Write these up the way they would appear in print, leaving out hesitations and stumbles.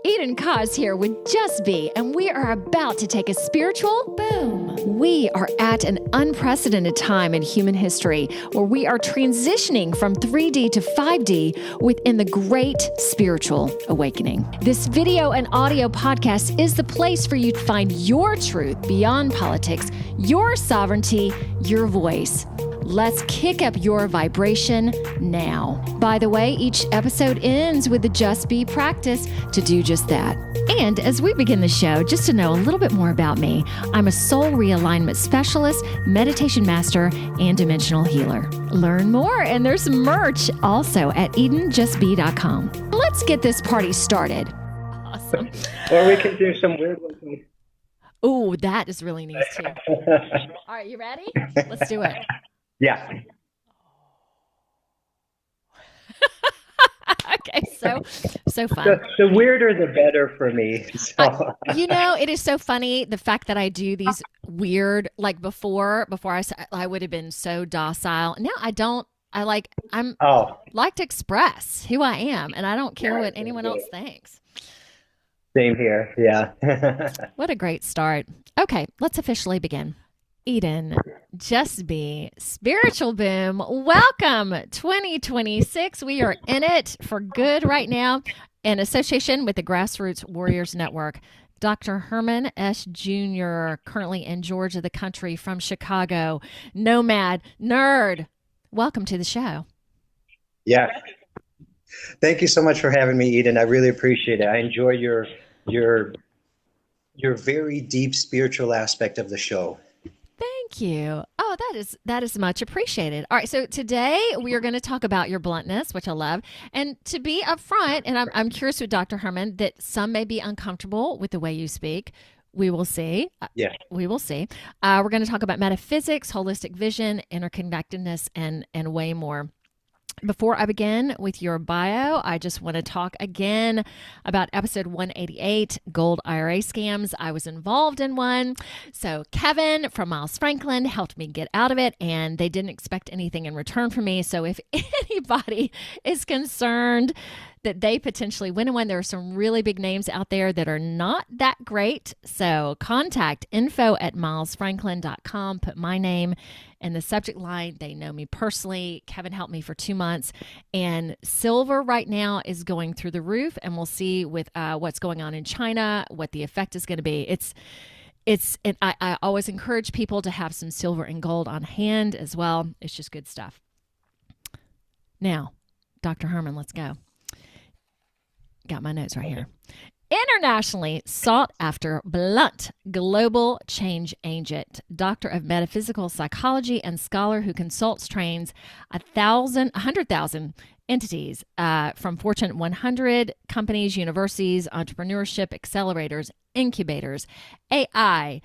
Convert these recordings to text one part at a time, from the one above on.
Eden Koz here with Just Be, and we are about to take a spiritual boom. We are at an unprecedented time in human history where we are transitioning from 3D to 5D within the great spiritual awakening. This video and audio podcast is the place for you to find your truth beyond politics, your sovereignty, your voice. Let's kick up your vibration now. By the way, each episode ends with the Just Be practice to do just that. And as we begin the show, just to know a little bit more about me, I'm a soul realignment specialist, meditation master, and dimensional healer. Learn more, and there's merch also at EdenJustBe.com. Let's get this party started. Awesome. Or we can do some weird ones. Ooh, that is really nice too. All right, you ready? Let's do it. Yeah. Okay, so fun. The weirder the better for me. So. It is so funny, the fact that I do these weird, like before I would have been so docile. Now I don't. Like to express who I am, and I don't care what anyone else thinks. Same here. Yeah. What a great start. Okay, let's officially begin. Eden, Just Be, Spiritual Boom. Welcome 2026. We are in it for good right now in association with the Grassroots Warriors Network. Dr. Herman S. Jr., currently in Georgia, the country, from Chicago. Nomad, nerd. Welcome to the show. Yeah. Thank you so much for having me, Eden. I really appreciate it. I enjoy your very deep spiritual aspect of the show. Thank you. Oh, that is much appreciated. All right, so today we are going to talk about your bluntness, which I love, and to be upfront. And I'm curious with Dr. Herman that some may be uncomfortable with the way you speak. We will see. Yeah, we will see. We're going to talk about metaphysics, holistic vision, interconnectedness, and way more. Before I begin with your bio, I just want to talk again about episode 188, Gold IRA Scams. I was involved in one. So Kevin from Miles Franklin helped me get out of it, and they didn't expect anything in return from me. So if anybody is concerned that they potentially win in one, there are some really big names out there that are not that great. So contact info@milesfranklin.com. Put my name in the subject line. They know me personally. Kevin helped me for 2 months. And silver right now is going through the roof. And we'll see with what's going on in China, what the effect is going to be. I always encourage people to have some silver and gold on hand as well. It's just good stuff. Now, Dr. Herman, let's go. Got my notes right here. Internationally sought after blunt global change agent, doctor of metaphysical psychology and scholar who consults, trains 100,000 entities from Fortune 100 companies, universities, entrepreneurship accelerators, incubators, AI,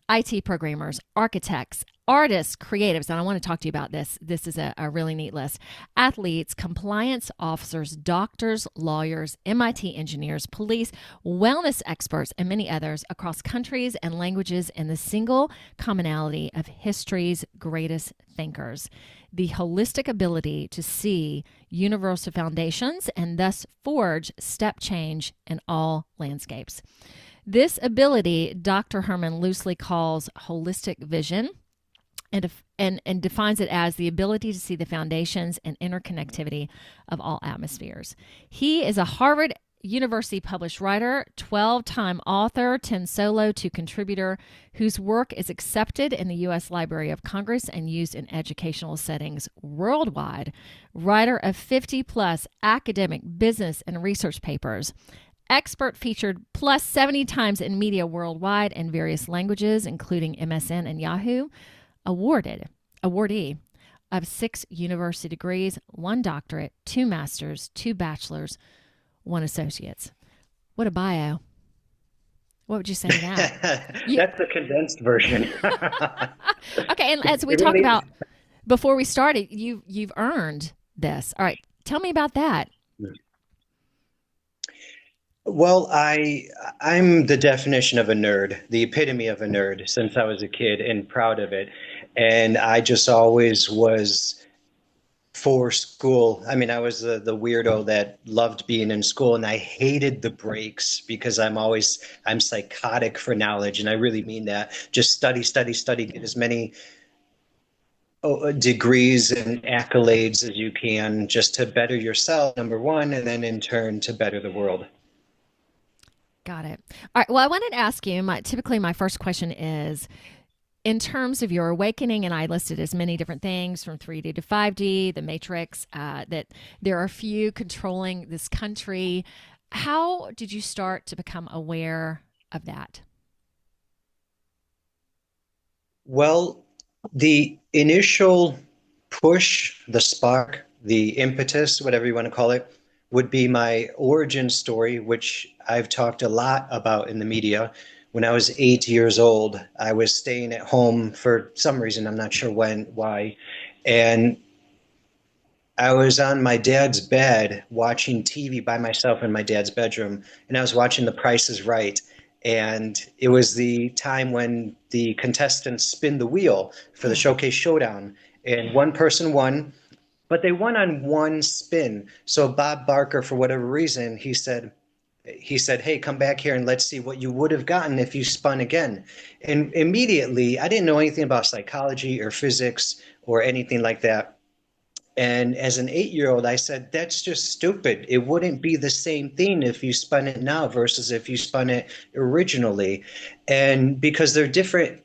IT programmers, architects, artists, creatives, and I want to talk to you about this. This is a really neat list. Athletes, compliance officers, doctors, lawyers, MIT engineers, police, wellness experts, and many others across countries and languages in the single commonality of history's greatest thinkers. The holistic ability to see universal foundations and thus forge step change in all landscapes. This ability, Dr. Herman loosely calls holistic vision, and defines it as the ability to see the foundations and interconnectivity of all atmospheres. He is a Harvard University published writer, 12-time author, 10 solo, 2 contributor, whose work is accepted in the U.S. Library of Congress and used in educational settings worldwide. Writer of 50-plus academic, business, and research papers. Expert featured plus 70 times in media worldwide in various languages, including MSN and Yahoo. Awardee of 6 university degrees, 1 doctorate, 2 masters, 2 bachelors, 1 associates. What a bio. What would you say to that? That's the condensed version. Okay, and as we talked about before we started, you've earned this. All right, tell me about that. Well, I'm the definition of a nerd, the epitome of a nerd since I was a kid, and proud of it. And I just always was for school. I mean, I was the weirdo that loved being in school, and I hated the breaks because I'm psychotic for knowledge. And I really mean that. Just study, study, study, get as many degrees and accolades as you can just to better yourself, number one, and then in turn to better the world. Got it. All right. Well, I wanted to ask you, typically my first question is, in terms of your awakening, and I listed as many different things from 3D to 5D, the matrix, that there are a few controlling this country. How did you start to become aware of that? Well, the initial push, the spark, the impetus, whatever you want to call it, would be my origin story, which I've talked a lot about in the media. When I was 8 years old, I was staying at home for some reason, I'm not sure why, and I was on my dad's bed watching TV by myself in my dad's bedroom, and I was watching The Price is Right. And it was the time when the contestants spin the wheel for the Showcase Showdown, and one person won, but they won on one spin. So Bob Barker, for whatever reason, he said, "Hey, come back here and let's see what you would have gotten if you spun again." And immediately, I didn't know anything about psychology or physics or anything like that. And as an 8-year-old, I said, that's just stupid. It wouldn't be the same thing if you spun it now versus if you spun it originally. And because they're different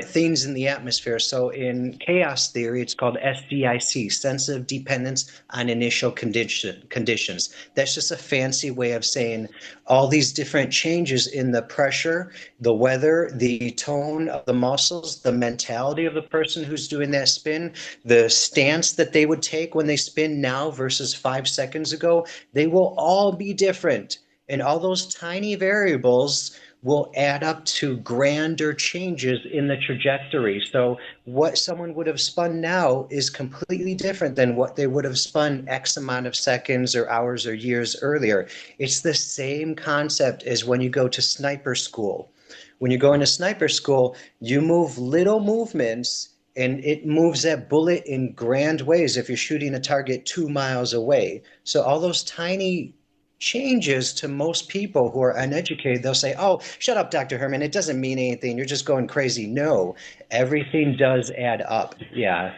things in the atmosphere. So in chaos theory, it's called SDIC, sensitive dependence on initial conditions. That's just a fancy way of saying all these different changes in the pressure, the weather, the tone of the muscles, the mentality of the person who's doing that spin, the stance that they would take when they spin now versus 5 seconds ago, they will all be different. And all those tiny variables will add up to grander changes in the trajectory. So what someone would have spun now is completely different than what they would have spun X amount of seconds or hours or years earlier. It's the same concept as when you go to sniper school. When you go into sniper school, you move little movements and it moves that bullet in grand ways if you're shooting a target 2 miles away. So all those tiny changes to most people who are uneducated, they'll say, "Oh, shut up, Dr. Herman. It doesn't mean anything. You're just going crazy." No, everything does add up. Yeah.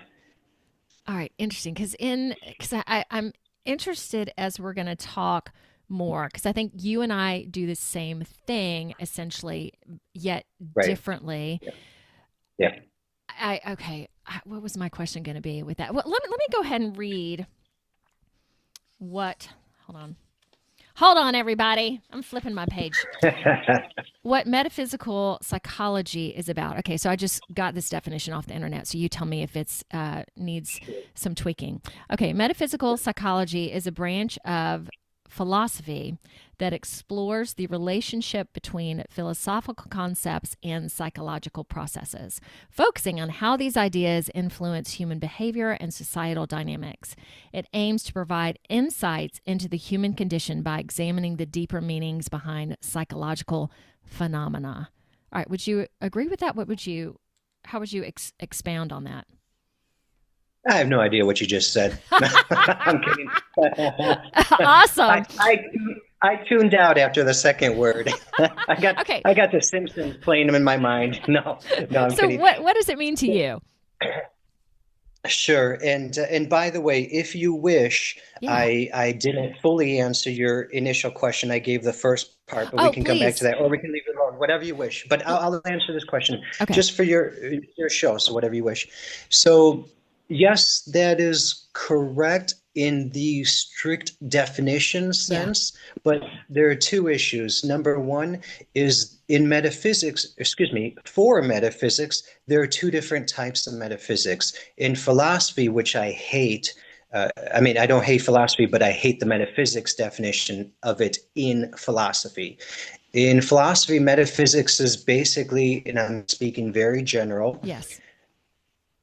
All right, interesting. I'm interested as we're going to talk more because I think you and I do the same thing essentially, yet Right. differently. Yeah. Yeah. Okay. What was my question going to be with that? Well, let me go ahead and read what. Hold on. Hold on, everybody. I'm flipping my page. What metaphysical psychology is about. Okay, so I just got this definition off the internet, so you tell me if it's needs some tweaking. Okay, metaphysical psychology is a branch of philosophy that explores the relationship between philosophical concepts and psychological processes, focusing on how these ideas influence human behavior and societal dynamics. It aims to provide insights into the human condition by examining the deeper meanings behind psychological phenomena. All right, would you agree with that? How would you expound on that? I have no idea what you just said. I'm kidding. Awesome. I tuned out after the second word. Okay. I got the Simpsons playing in my mind. No, I'm So kidding. what does it mean to you? Sure. And by the way, if you wish, Yeah. I didn't fully answer your initial question. I gave the first part, but we Oh, can come back to please. that, or we can leave it alone, whatever you wish. But I'll answer this question Okay. just for your show, so whatever you wish. So yes, that is correct in the strict definition Yeah. sense, but there are two issues. Number one is in metaphysics, for metaphysics, there are two different types of metaphysics. In philosophy, which I hate, I don't hate philosophy, but I hate the metaphysics definition of it in philosophy. In philosophy, metaphysics is basically, and I'm speaking very general, Yes.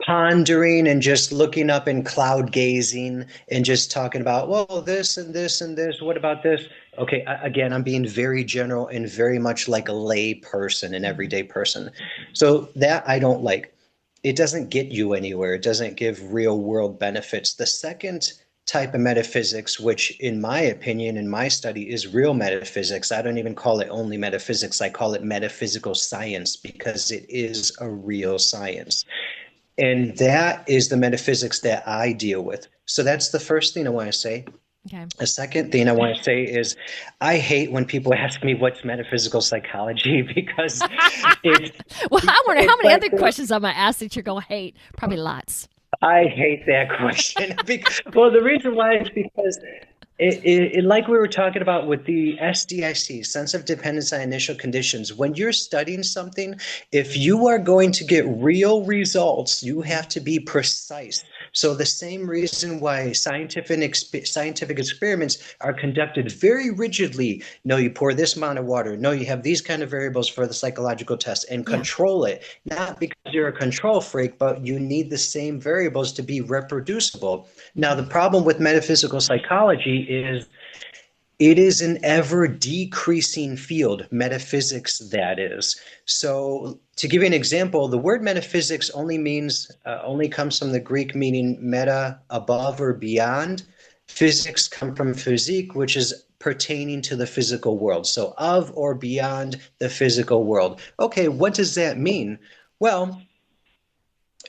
pondering and just looking up and cloud gazing and just talking about, well, this and this and this, what about this? Okay, again, I'm being very general and very much like a lay person, an everyday person. So that I don't like. it doesn't get you anywhere. It doesn't give real world benefits. The second type of metaphysics, which in my opinion, in my study, is real metaphysics. I don't even call it only metaphysics. I call it metaphysical science because it is a real science. And that is the metaphysics that I deal with. So that's the first thing I want to say. Okay. A second thing I want to say is I hate when people ask me what's metaphysical psychology because it's Well, I wonder how it's many like other questions I'm going to ask that you're going to hate. Probably lots. I hate that question. Well, the reason why is because like we were talking about with the SDIC, sense of dependence on initial conditions, when you're studying something, if you are going to get real results, you have to be precise. So the same reason why scientific experiments are conducted very rigidly. No, you pour this amount of water. No, you have these kind of variables for the psychological test and Yeah. control it. Not because you're a control freak, but you need the same variables to be reproducible. Now, the problem with metaphysical psychology is it is an ever decreasing field, metaphysics, that is. So, to give you an example, the word metaphysics only comes from the Greek meaning meta, above or beyond. Physics come from physique, which is pertaining to the physical world. So, of or beyond the physical world. Okay, what does that mean? Well,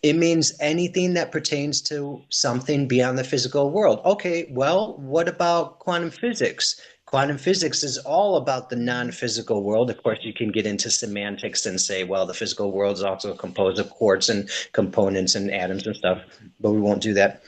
it means anything that pertains to something beyond the physical world. Okay, well, what about quantum physics? Quantum physics is all about the non-physical world. Of course, you can get into semantics and say, well, the physical world is also composed of quarks and components and atoms and stuff, but we won't do that.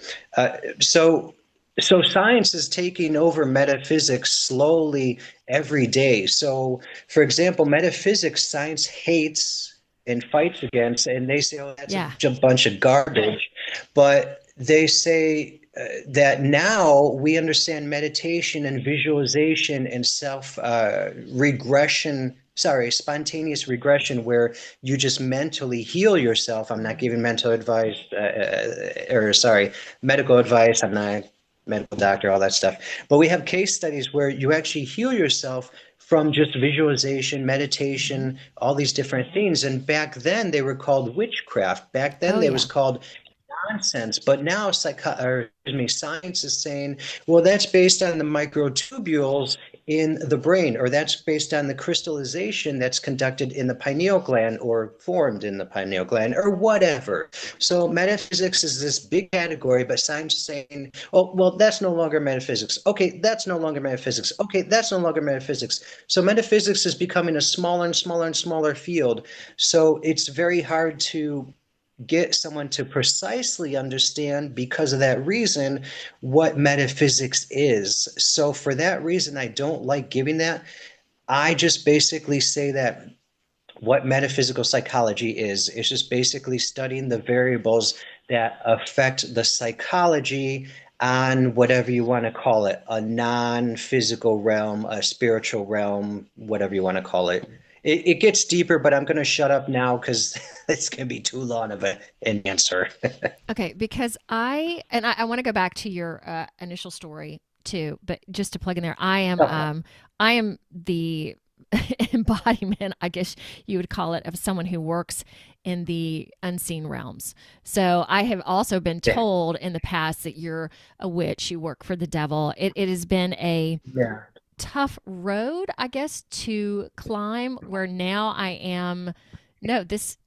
So science is taking over metaphysics slowly every day. So, for example, metaphysics, science hates and fights against, and they say, oh, that's Yeah. a bunch of garbage. But they say that now we understand meditation and visualization and spontaneous regression, where you just mentally heal yourself. I'm not giving mental advice, medical advice. I'm not a medical doctor, all that stuff. But we have case studies where you actually heal yourself from just visualization, meditation, all these different things. And back then they were called witchcraft. Back then Oh, they yeah. was called nonsense. But now science is saying, well, that's based on the microtubules in the brain, or that's based on the crystallization that's conducted in the pineal gland or formed in the pineal gland or whatever. So metaphysics is this big category, but science is saying, oh, well, that's no longer metaphysics. Okay, that's no longer metaphysics. Okay, that's no longer metaphysics. So metaphysics is becoming a smaller and smaller and smaller field. So it's very hard to get someone to precisely understand, because of that reason, what metaphysics is. So for that reason, I don't like giving that. I just basically say that what metaphysical psychology is just basically studying the variables that affect the psychology on whatever you want to call it, a non-physical realm, a spiritual realm, whatever you want to call it. It gets deeper, but I'm going to shut up now because it's going to be too long of an answer. Okay, because I want to go back to your initial story too, but just to plug in there, I am the embodiment, I guess you would call it, of someone who works in the unseen realms. So I have also been Yeah. told in the past that you're a witch, you work for the devil. It has been a Yeah. tough road, I guess, to climb, where now I am, no, this,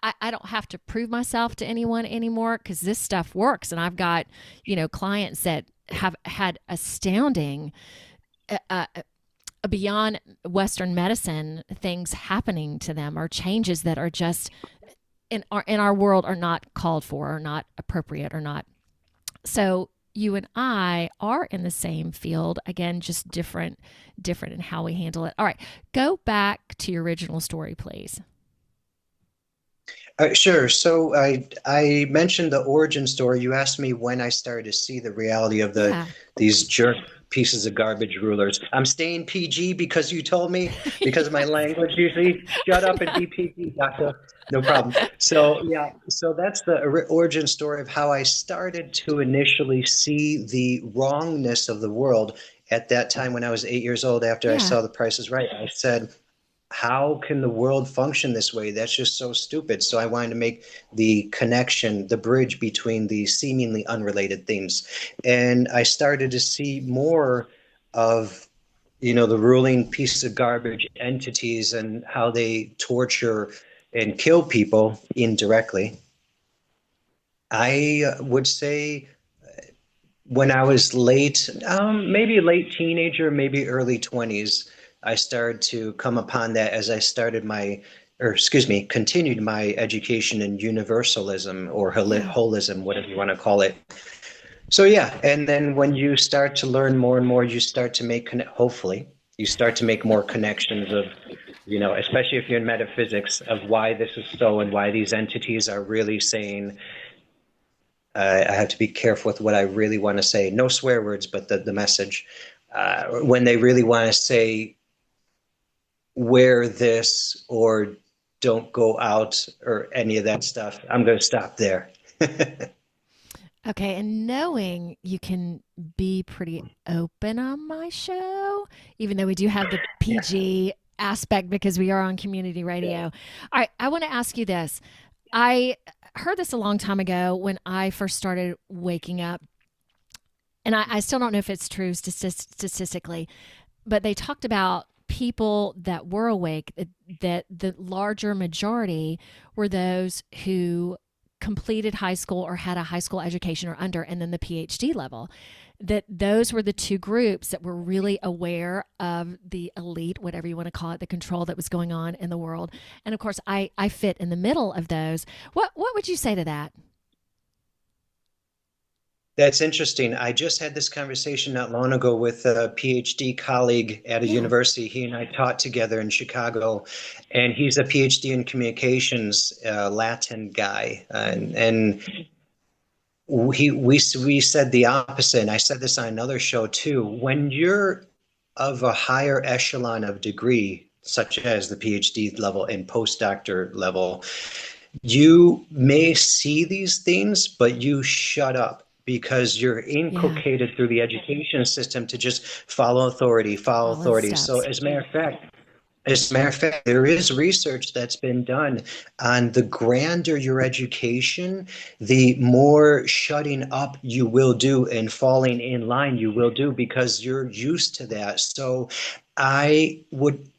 I don't have to prove myself to anyone anymore because this stuff works. And I've got, clients that have had astounding, beyond Western medicine things happening to them, or changes that are just in our world are not called for, or not appropriate, or not. So you and I are in the same field, again, just different in how we handle it. All right, go back to your original story, please. Sure. So I mentioned the origin story. You asked me when I started to see the reality of Yeah. these jerk pieces of garbage rulers. I'm staying PG because you told me, because of my language usually. Shut up and be PG, doctor. No problem. So yeah, so that's the origin story of how I started to initially see the wrongness of the world at that time when I was 8 years old. After I Yeah. saw The Price is Right, I said, how can the world function this way? That's just so stupid. So I wanted to make the connection, the bridge between these seemingly unrelated things. And I started to see more of, the ruling piece of garbage entities and how they torture and kill people indirectly. I would say when I was maybe late teenager, maybe early 20s, I started to come upon that as I started continued my education in universalism or Yeah. holism, whatever you want to call it. So yeah, and then when you start to learn more and more, you start to hopefully, you start to make more connections of, especially if you're in metaphysics, of why this is so and why these entities are really saying, I have to be careful with what I really want to say. No swear words, but the message. When they really want to say, wear this or don't go out or any of that stuff, I'm going to stop there. Okay, and knowing you can be pretty open on my show, even though we do have the PG aspect because we are on community radio. All right, I want to ask you this. I heard this a long time ago when I first started waking up, and I still don't know if it's true statistically, but they talked about people that were awake, that the larger majority were those who completed high school or had a high school education or under, and then the PhD level. That those were the two groups that were really aware of the elite, whatever you want to call it, the control that was going on in the world. And of course, I fit in the middle of those. What would you say to that? That's interesting. I just had this conversation not long ago with a PhD colleague at a Yeah. university. He and I taught together in Chicago, and he's a PhD in communications, Latin guy, and we said the opposite. And I said this on another show too. When you're of a higher echelon of degree, such as the PhD level and postdoctor level, you may see these things, but you shut up because you're Yeah. inculcated through the education system to just follow authority, follow Follow the authority. So steps. as a matter of fact, there is research that's been done on the grander your education, the more shutting up you will do and falling in line you will do because you're used to that. So I would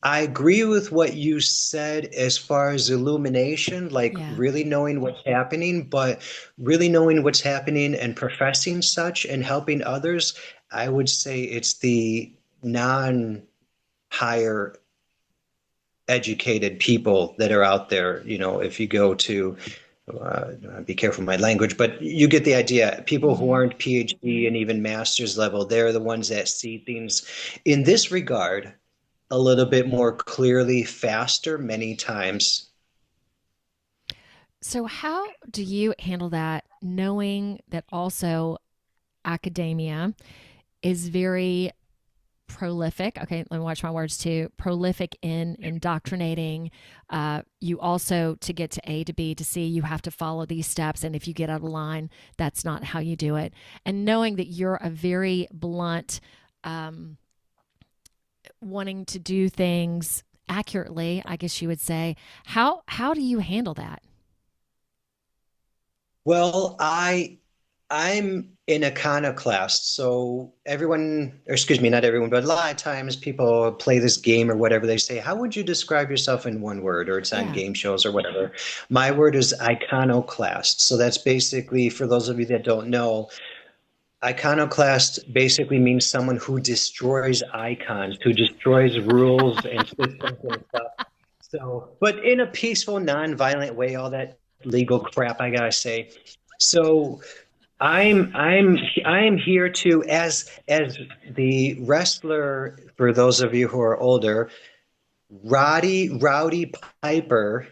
I agree with what you said as far as illumination, like Yeah. really knowing what's happening, but really knowing what's happening and professing such and helping others. I would say it's the non higher educated people that are out there. If you go to, be careful with my language, but you get the idea. People who Mm-hmm. aren't PhD and even master's level, they're the ones that see things in this regard a little bit more clearly, faster, many times. So, how do you handle that, knowing that also academia is very prolific? Okay, let me watch my words too. Prolific in indoctrinating. You also, to get to A to B to C, you have to follow these steps. And if you get out of line, that's not how you do it. And knowing that you're a very blunt, um, wanting to do things accurately, I guess you would say. How do you handle that? Well, I'm an iconoclast, so everyone, or excuse me, not everyone, but a lot of times people play this game or whatever. They say, "How would you describe yourself in one word?" Or it's on Yeah. game shows or whatever. My word is iconoclast. So that's basically, for those of you that don't know, iconoclast basically means someone who destroys icons, who destroys rules and systems and stuff. So, but in a peaceful, non-violent way, all that legal crap I gotta say. So I'm here to as the wrestler, for those of you who are older, Rowdy Piper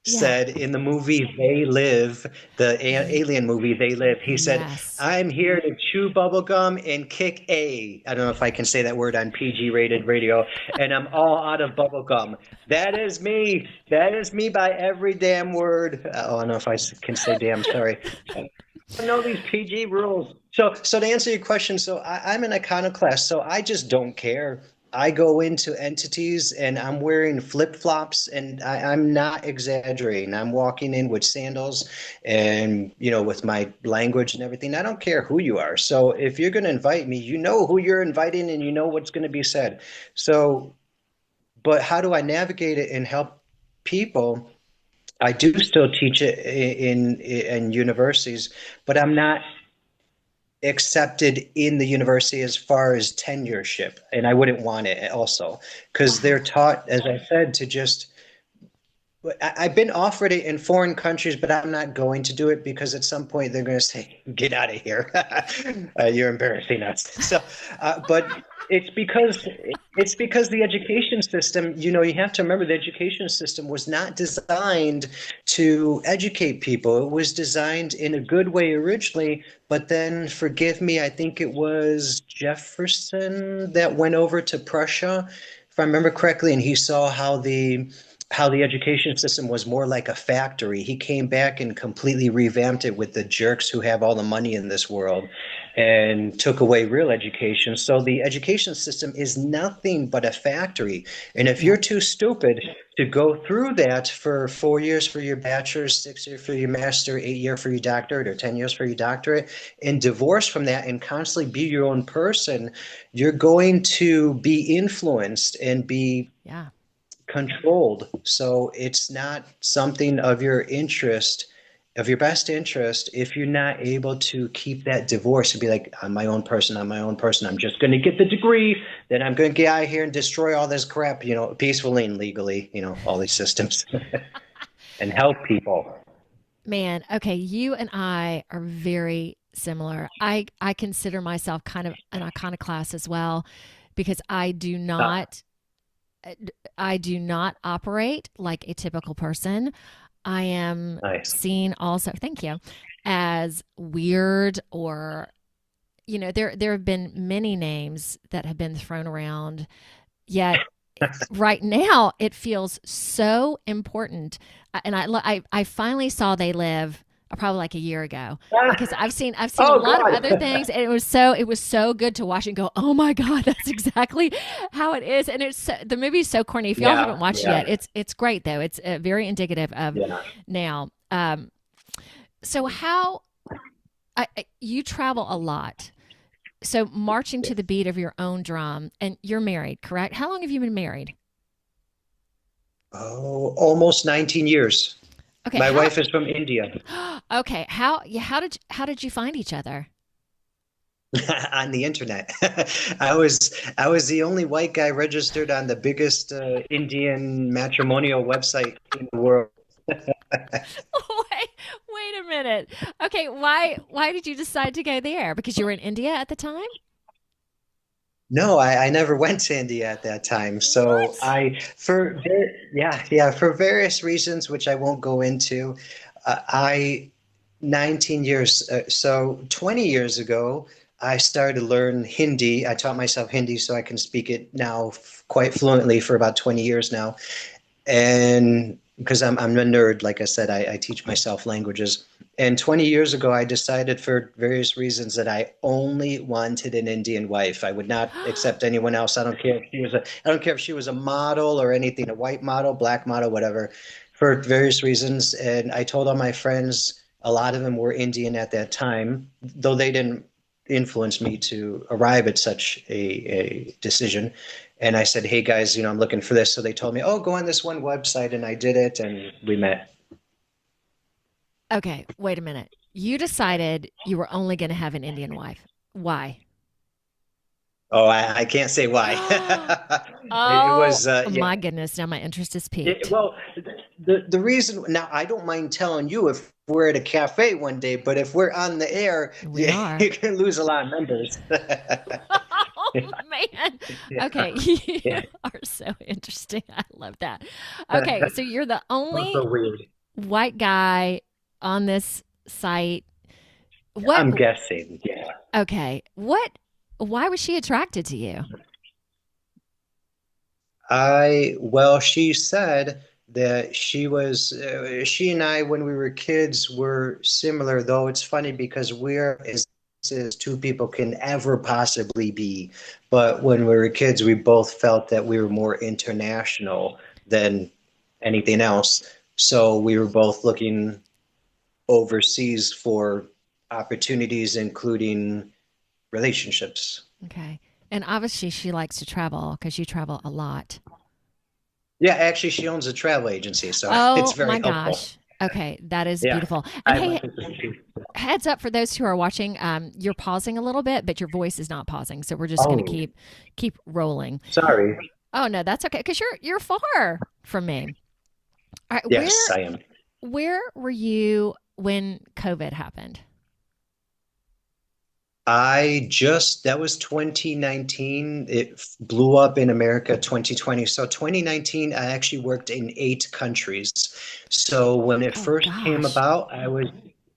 Yeah. said in the movie They Live, the alien movie They Live, he said, Yes. I'm here to chew bubblegum and kick A. I don't know if I can say that word on PG rated radio, and I'm all out of bubblegum. That is me. That is me by every damn word. Oh, I don't know if I can say damn, sorry. I know these PG rules. So to answer your question, so I'm an iconoclast, so I just don't care. I go into entities and I'm wearing flip-flops, and I'm not exaggerating. I'm walking in with sandals and, with my language and everything. I don't care who you are. So if you're going to invite me, you know who you're inviting and you know what's going to be said. So, but how do I navigate it and help people? I do still teach it in universities, but I'm not accepted in the university as far as tenureship, and I wouldn't want it also because they're Wow. taught, as I said, to just. I've been offered it in foreign countries, but I'm not going to do it because at some point they're going to say, "Get out of here! You're embarrassing us." So, but it's because the education system. You have to remember the education system was not designed to educate people. It was designed in a good way originally, but then, forgive me, I think it was Jefferson that went over to Prussia, if I remember correctly, and he saw how the education system was more like a factory. He came back and completely revamped it with the jerks who have all the money in this world and took away real education. So the education system is nothing but a factory. And if Yep. you're too stupid to go through that for 4 years for your bachelor's, 6 years for your master, 8 years for your doctorate, or 10 years for your doctorate, and divorce from that and constantly be your own person, you're going to be influenced and be Yeah. controlled. So it's not something of your interest, of your best interest, if you're not able to keep that divorce and be like, I'm my own person, I'm my own person. I'm just going to get the degree, then I'm going to get out of here and destroy all this crap, peacefully and legally, all these systems and help people. Man, okay, you and I are very similar. I consider myself kind of an iconoclast as well because Ah, I do not operate like a typical person. I am nice. seen also, thank you, as weird or there have been many names that have been thrown around, yet right now it feels so important. And I finally saw They Live probably like a year ago because Ah, I've seen a oh lot of other God. things, and it was so good to watch and go, oh my god, that's exactly how it is. And the movie is so corny. If y'all haven't Yeah, watched it yeah, yet, it's great though. It's very indicative of yeah. now. So how you travel a lot, so marching to the beat of your own drum, and you're married, correct? How long have you been married? Oh, almost 19 years. Okay, My how wife is from India. okay, how did you find each other? On the internet. I was the only white guy registered on the biggest Indian matrimonial website in the world. Wait a minute. Okay, why did you decide to go there? Because you were in India at the time? No, I never went to India at that time. So What? yeah, for various reasons, which I won't go into, I 19 years, so 20 years ago, I started to learn Hindi. I taught myself Hindi so I can speak it now quite fluently for about 20 years now. And because I'm a nerd, like I said, I teach myself languages. And 20 years ago, I decided for various reasons that I only wanted an Indian wife. I would not accept anyone else. I don't care if she was a model or anything, a white model, black model, whatever, for various reasons. And I told all my friends, a lot of them were Indian at that time, though they didn't influence me to arrive at such a decision. And I said, hey guys, I'm looking for this. So they told me, oh, go on this one website. And I did it and we met. Okay, wait a minute. You decided you were only going to have an Indian wife. Why? Oh, I can't say why. It Oh was, yeah. my goodness, now my interest is piqued. Well, the reason now I don't mind telling you if we're at a cafe one day, but if we're on the air, We you, are. you can lose a lot of members. Oh man. Yeah, Okay, you yeah. are so interesting. I love that. Okay, so you're the only Also weird. white guy on this site. What I'm guessing. Yeah. Okay. Why was she attracted to you? Well, she said that she and I, when we were kids, were similar, though it's funny because we're as as two people can ever possibly be. But when we were kids, we both felt that we were more international than anything else. So we were both looking overseas for opportunities, including relationships. Okay. And obviously, she likes to travel because you travel a lot. Yeah, actually, she owns a travel agency, so it's Oh very my helpful. gosh. Okay, that is Yeah, beautiful. And I hey, went to. heads up for those who are watching, you're pausing a little bit, but your voice is not pausing. So we're just going to Oh, keep rolling. sorry. Oh no, that's okay because you're far from me. All right, Yes, I am. where were you when COVID happened? That was 2019. It blew up in America 2020. So 2019, I actually worked in 8 countries. So when it Oh first came gosh. about,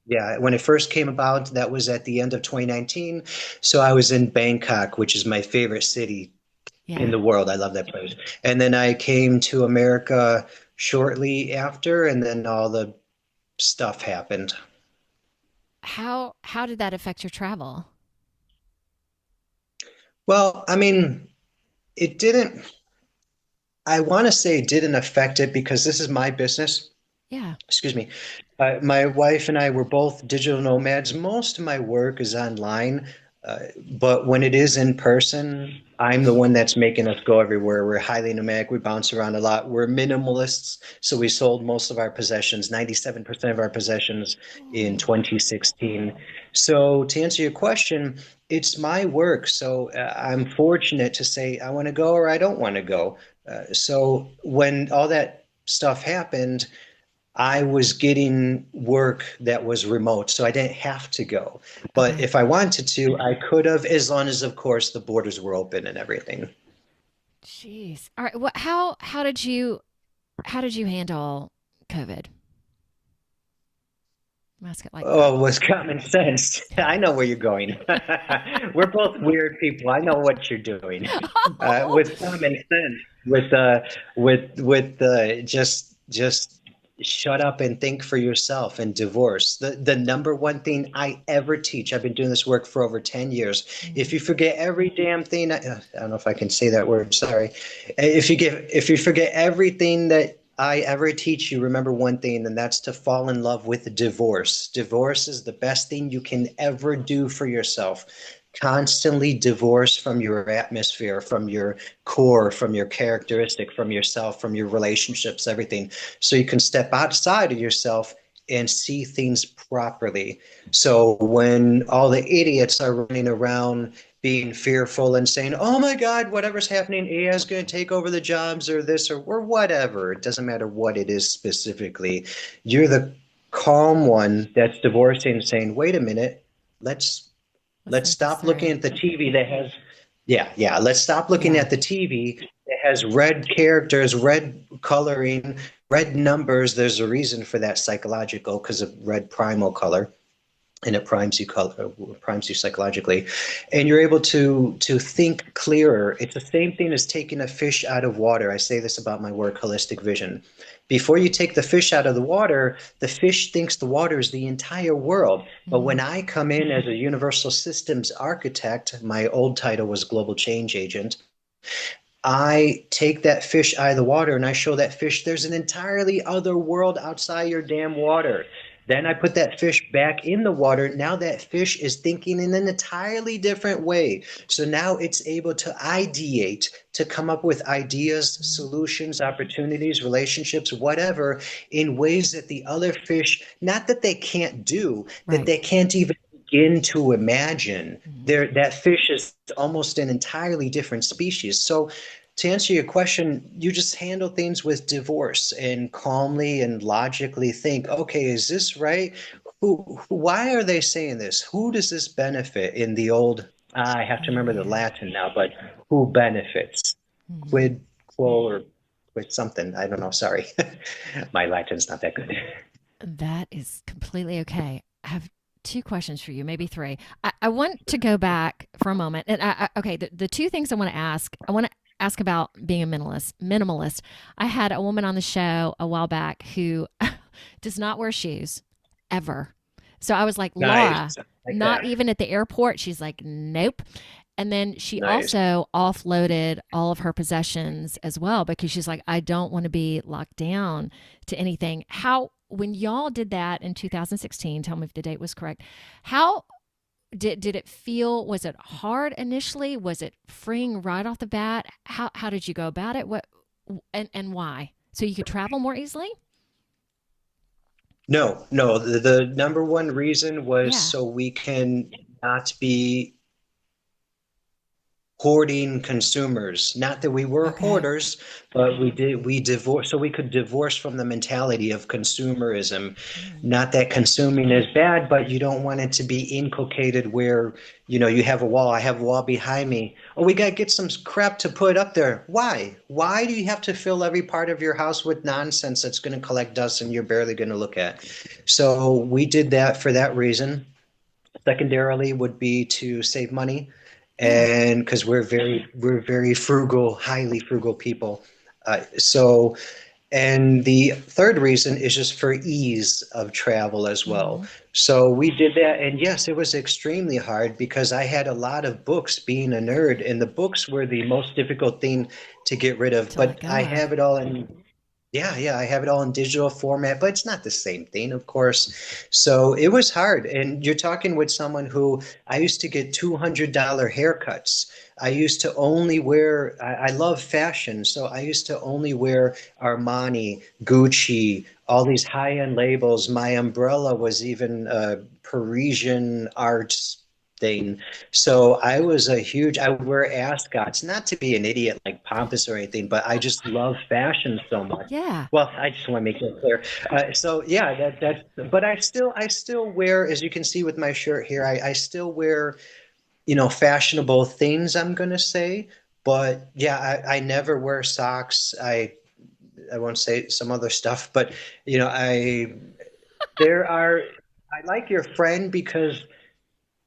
yeah, when it first came about, that was at the end of 2019. So I was in Bangkok, which is my favorite city in Yeah. the world. I love that place. And then I came to America shortly after, and then all the stuff happened. How did that affect your travel? Well, I mean, it didn't. I want to say it didn't affect it because this is my business. Yeah. Excuse me. My wife and I were both digital nomads. Most of my work is online, uh, but when it is in person, I'm the one that's making us go everywhere. We're highly nomadic. We bounce around a lot. We're minimalists, so we sold most of our possessions, 97% of our possessions in Oh, 2016. So to answer your question, it's my work. So I'm fortunate to say I want to go or I don't want to go. So when all that stuff happened, I was getting work that was remote, so I didn't have to go. But okay. if I wanted to, I could have, as long as, of course, the borders were open and everything. Jeez. All right. What? How did you handle COVID? Ask it like that. Oh, it was common sense. I know where you're going. We're both weird people. I know what you're doing. With common sense, with just shut up and think for yourself and divorce. The number one thing I ever teach. I've been doing this work for over 10 years. If Mm, you forget every damn thing, I don't know if I can say that word. Sorry. If you forget everything that I ever teach you, remember one thing, and that's to fall in love with divorce. Divorce is the best thing you can ever do for yourself. Constantly divorce from your atmosphere, from your core, from your characteristic, from yourself, from your relationships, everything. So you can step outside of yourself and see things properly. So when all the idiots are running around being fearful and saying, "Oh my God, whatever's happening, AI is going to take over the jobs or this or whatever." It doesn't matter what it is specifically. You're the calm one that's divorcing and saying, "Wait a minute, let's let's let's think this stop looking through. at the TV that has yeah, let's stop looking Yeah. at the TV that has red characters, red coloring, red numbers. There's a reason for that psychological because of red primal color, and it primes you psychologically, and you're able to think clearer. It's the same thing as taking a fish out of water. I say this about my work, holistic vision. Before you take the fish out of the water, the fish thinks the water is the entire world. But when Mm, I come in as a universal systems architect, my old title was global change agent. I take that fish out of the water and I show that fish there's an entirely other world outside your damn water. Then I put that fish back in the water. Now that fish is thinking in an entirely different way. So now it's able to ideate, to come up with ideas, mm, solutions, opportunities, relationships, whatever, in ways that the other fish, not that they can't do, that right. they can't even begin to imagine. Mm, That fish is almost an entirely different species. So to answer your question, you just handle things with divorce and calmly and logically think, okay, is this right? Why are they saying this? Who does this benefit in the old, I have to remember the yeah. Latin now, but who benefits? Hmm. Quid, quo, or quid something. I don't know. Sorry. My Latin's not that good. That is completely okay. I have two questions for you, maybe three. I want to go back for a moment. And okay, the two things I want to ask about being a minimalist. Minimalist. I had a woman on the show a while back who does not wear shoes ever. So I was like, Laura, Nice. like not that. even at the airport. She's like, nope. And then she Nice. also offloaded all of her possessions as well because she's like, I don't want to be locked down to anything. How, when y'all did that in 2016, tell me if the date was correct, how did it feel? Was it hard initially? Was it freeing right off the bat? How did you go about it? What and why? So you could travel more easily? No, no. The number one reason was Yeah. so we can not be hoarding consumers. Not that we were Okay. hoarders, but we divorced so we could divorce from the mentality of consumerism. Mm. Not that consuming is bad, but you don't want it to be inculcated where, you have a wall. I have a wall behind me. Oh, we got to get some crap to put up there. Why? Why do you have to fill every part of your house with nonsense that's going to collect dust and you're barely going to look at? So we did that for that reason. Secondarily would be to save money, Yeah. and because we're very frugal, highly frugal people. So, and the third reason is just for ease of travel as well. Mm-hmm. So we did that, and yes, it was extremely hard because I had a lot of books being a nerd, and the books were the most difficult thing to get rid of. To let But go I of. have it all in yeah, yeah, I have it all in digital format, but it's not the same thing, of course. So it was hard. And you're talking with someone who I used to get $200 haircuts. I used to only wear, I love fashion. So I used to only wear Armani, Gucci, all these high-end labels. My umbrella was even Parisian arts thing. So I would wear ascots, not to be an idiot like pompous or anything, but I just love fashion so much. Yeah. Well, I just want to make that clear. So yeah, but I still wear, as you can see with my shirt here, I still wear, fashionable things, I'm going to say. But yeah, I never wear socks. I won't say some other stuff, but you know, I, there are, I like your friend because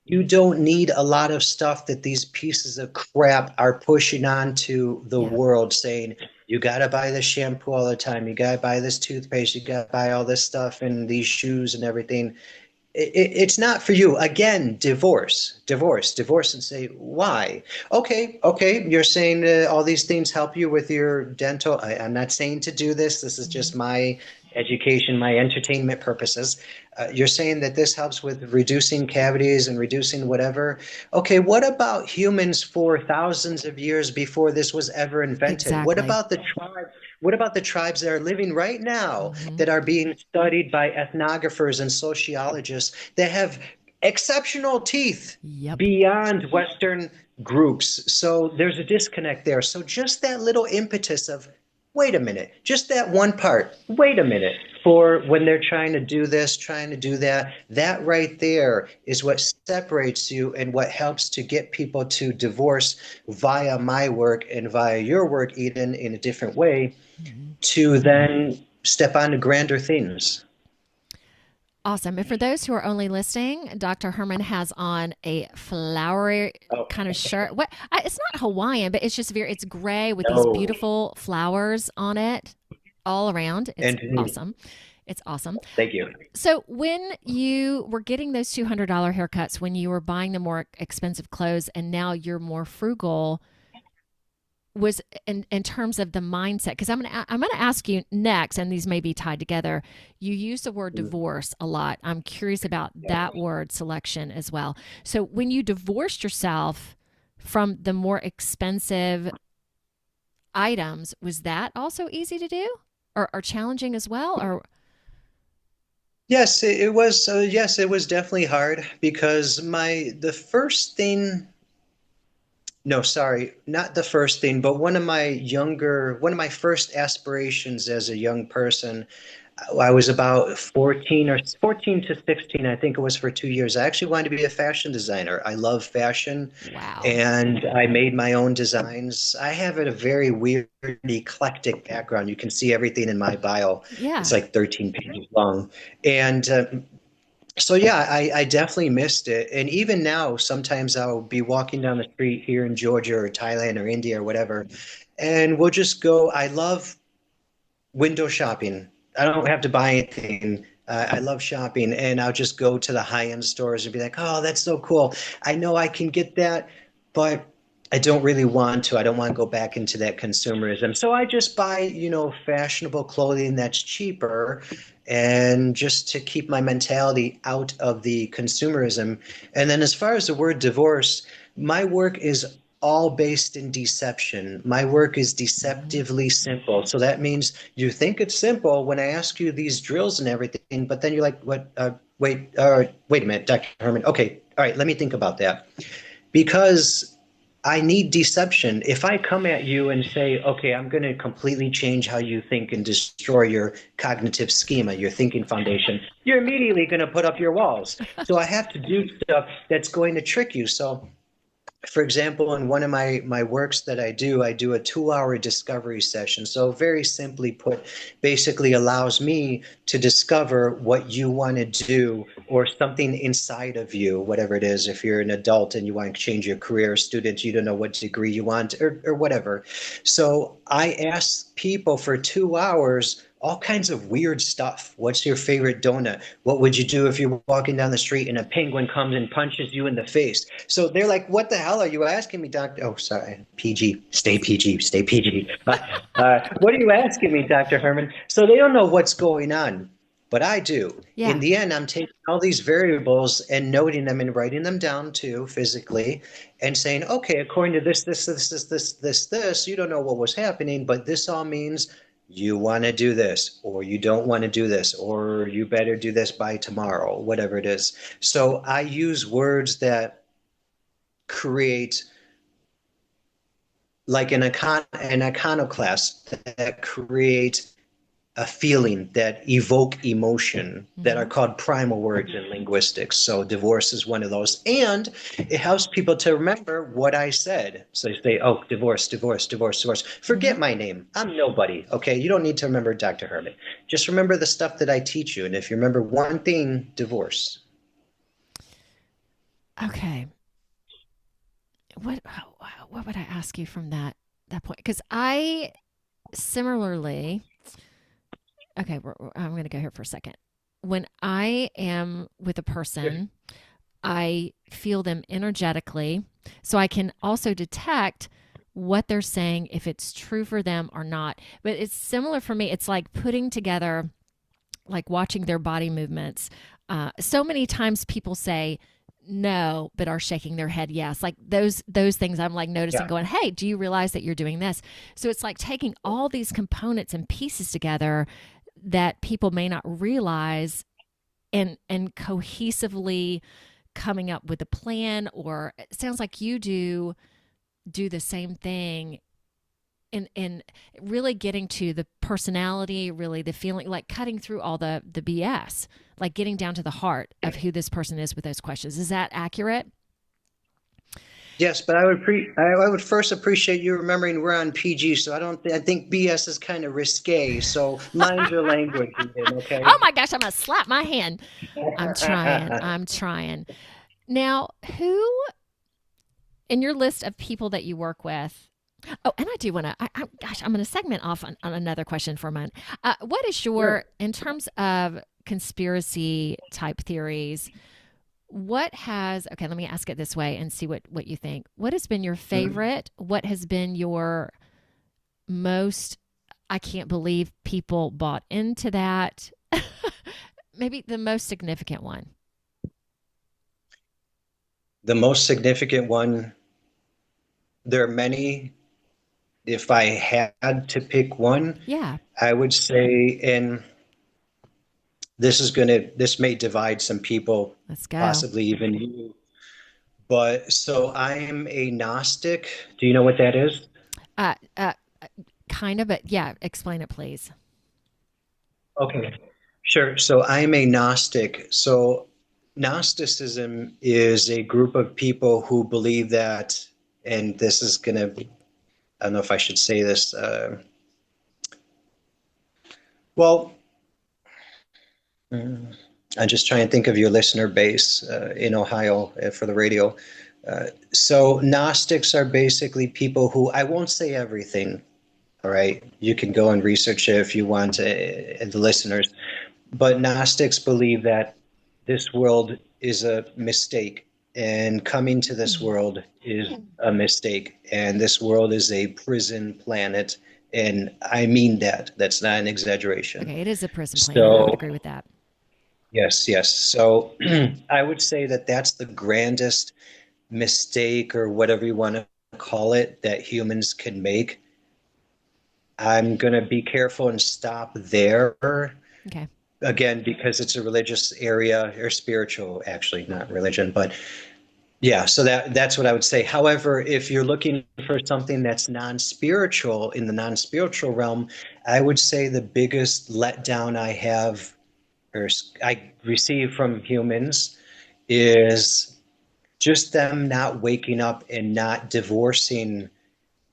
you don't need a lot of stuff that these pieces of crap are pushing onto the Yeah. world, saying you got to buy this shampoo all the time, you got to buy this toothpaste, you got to buy all this stuff and these shoes and everything. It's not for you. Again, divorce, and say why. Okay, you're saying all these things help you with your dental. I'm not saying to do this. This is Mm-hmm. just my education, my entertainment purposes. You're saying that this helps with reducing cavities and reducing whatever. Okay, what about humans for thousands of years before this was ever invented? What Exactly. about the tribe? What about the tribes that are living right now Mm-hmm. that are being studied by ethnographers and sociologists that have exceptional teeth Yep. beyond Western groups? So there's a disconnect there. So just that little impetus of, wait a minute, just that one part, wait a minute, for when they're trying to do this, trying to do that, that right there is what separates you and what helps to get people to divorce via my work and via your work, Eden, in a different way Mm-hmm. to then step on to grander things. Awesome. And for those who are only listening, Dr. Herman has on a flowery Oh, kind of shirt. It's not Hawaiian, but it's just it's gray with these no. beautiful flowers on it all around. It's And awesome. It's awesome. thank you. So when you were getting those $200 haircuts, when you were buying the more expensive clothes and now you're more frugal, was in terms of the mindset, because I'm gonna ask you next, and these may be tied together. You use the word divorce a lot. I'm curious about that word selection as well. So when you divorced yourself from the more expensive items, was that also easy to do, or challenging as well? Or Yes, it was. Yes, it was definitely hard because the first thing. No, sorry, not the first thing, but one of my first aspirations as a young person, I was about 14 to 16, I think it was for 2 years. I actually wanted to be a fashion designer. I love fashion wow, and I made my own designs. I have a very weird, eclectic background. You can see everything in my bio. It's yeah, like 13 pages long. And so yeah, I definitely missed it. And even now, sometimes I'll be walking down the street here in Georgia or Thailand or India or whatever, and we'll just go. I love window shopping. I don't have to buy anything. I love shopping, and I'll just go to the high-end stores and be like, oh, that's so cool. I know I can get that, but I don't really want to. I don't want to go back into that consumerism. So I just buy, fashionable clothing that's cheaper, and just to keep my mentality out of the consumerism. And then as far as the word divorce, my work is all based in deception. My work is deceptively simple. So that means you think it's simple when I ask you these drills and everything, but then you're like, what? Wait a minute, Dr. Herman. Okay, all right, let me think about that. Because I need deception. If I come at you and say, okay, I'm going to completely change how you think and destroy your cognitive schema, your thinking foundation, you're immediately going to put up your walls. So I have to do stuff that's going to trick you. So, for example, in one of my works that I do a 2-hour discovery session. So very simply put, basically allows me to discover what you want to do, or something inside of you, whatever it is. If you're an adult and you want to change your career, student, you don't know what degree you want, or whatever. So I ask people for 2 hours all kinds of weird stuff. What's your favorite donut? What would you do if you're walking down the street and a penguin comes and punches you in the face? So they're like, what the hell are you asking me, Doctor? Oh, sorry, PG, stay PG, stay PG. What are you asking me, Dr. Herman? So they don't know what's going on, but I do. Yeah. In the end, I'm taking all these variables and noting them and writing them down too, physically, and saying, okay, according to this, you don't know what was happening, but this all means you want to do this, or you don't want to do this, or you better do this by tomorrow, whatever it is. So I use words that create, like an iconoclast, that create a feeling, that evoke emotion, that are called primal words in linguistics. So divorce is one of those. And it helps people to remember what I said. So they say, oh, divorce, divorce, divorce, divorce. Forget my name. I'm nobody. Okay. You don't need to remember Dr. Herman. Just remember the stuff that I teach you. And if you remember one thing, divorce. Okay. What would I ask you from that point? Because I similarly, okay, I'm going to go here for a second. When I am with a person, I feel them energetically, so I can also detect what they're saying, if it's true for them or not. But it's similar for me. It's like putting together, like watching their body movements. So many times people say no, but are shaking their head yes. Like those things I'm like noticing, going, hey, do you realize that you're doing this? So it's like taking all these components and pieces together that people may not realize, and cohesively coming up with a plan. Or it sounds like you do the same thing in really getting to the personality, really the feeling, like cutting through all the BS, like getting down to the heart of who this person is with those questions. Is that accurate? Yes, but I would first appreciate you remembering we're on PG, so I think BS is kind of risque. So mind your language, okay? Oh my gosh, I'm gonna slap my hand. I'm trying. Now, who in your list of people that you work with? Oh, and I do want to. I'm going to segment off on another question for a moment. What is your, in terms of conspiracy type theories? Okay, let me ask it this way and see what you think. What has been your favorite? What has been your most, I can't believe people bought into that? Maybe the most significant one. The most significant one, there are many. If I had to pick one, I would say, and this may divide some people, let's go, possibly even you. But so I am a Gnostic. Do you know what that is? Kind of, but yeah, explain it, please. Okay, sure. So I'm a Gnostic. So Gnosticism is a group of people who believe that, and this is going to be, I don't know if I should say this. Well, I'm just trying to think of your listener base in Ohio for the radio. So Gnostics are basically people who, I won't say everything, all right? You can go and research it if you want, the listeners. but Gnostics believe that this world is a mistake, and coming to this Mhm. world is a mistake, and this world is a prison planet. And I mean that. That's not an exaggeration. Okay, it is a prison planet. I would So, agree with that. yes, yes. So I would say that that's the grandest mistake or whatever you want to call it that humans can make. I'm going to be careful and stop there Okay. again because it's a religious area or spiritual, actually, not religion, but yeah, so that's what I would say. However, if you're looking for something that's non-spiritual in the non-spiritual realm, I would say the biggest letdown I have or I receive from humans is just them not waking up and not divorcing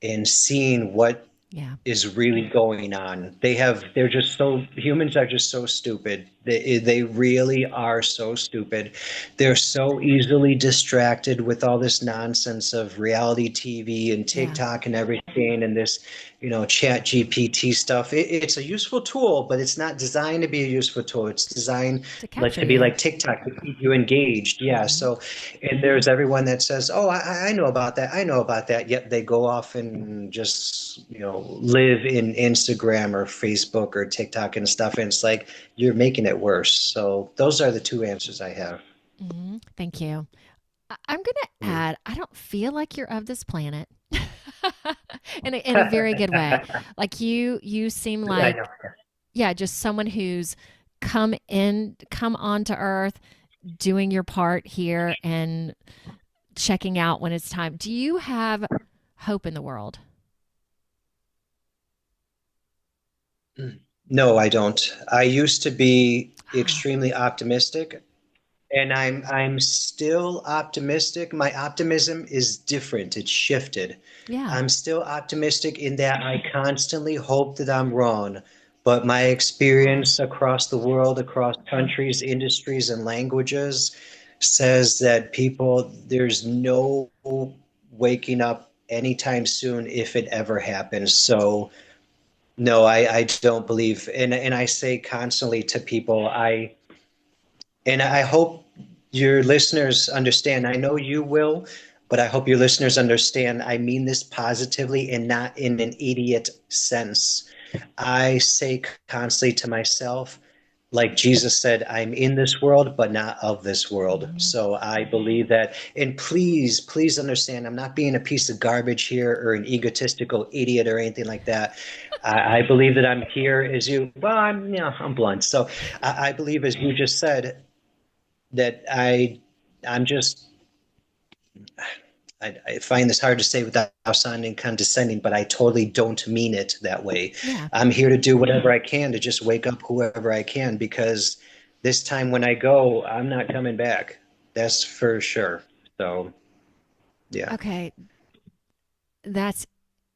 and seeing what Yeah. is really going on. They're just so, humans are just so stupid. They really are so stupid. They're so easily distracted with all this nonsense of reality TV and Yeah. TikTok and everything and this, chat GPT stuff. It's a useful tool, but it's not designed to be a useful tool. It's designed To like capture to be you. like TikTok to keep you engaged. Yeah. Hmm. So, and there's everyone that says, "Oh, I know about that. I know about that." Yet they go off and just, live in Instagram or Facebook or TikTok and stuff. And it's like you're making it worse. So those are the two answers I have. Thank you. I'm going to Mm. add, I don't feel like you're of this planet. In a very good way. Like you seem I like, know. yeah, just someone who's come onto earth, doing your part here and checking out when it's time. Do you have hope in the world? No, I don't. I used to be Ah, extremely optimistic. And I'm still optimistic. My optimism is different. It's shifted. yeah. I'm still optimistic in that I constantly hope that I'm wrong. But my experience across the world, across countries, industries, and languages says that there's no waking up anytime soon if it ever happens. So no, I don't believe, and I say constantly to people, and I hope your listeners understand. I know you will, but I hope your listeners understand. I mean this positively and not in an idiot sense. I say constantly to myself, like Jesus said, I'm in this world, but not of this world. Mhm. So I believe that. And please, please understand, I'm not being a piece of garbage here or an egotistical idiot or anything like that. I believe that I'm here as you, well, I'm blunt. So I believe, as you just said, that I'm just I find this hard to say without sounding condescending, but I totally don't mean it that way. Yeah. I'm here to do whatever I can to just wake up whoever I can because this time when I go, I'm not coming back. That's for sure. So yeah. Okay, that's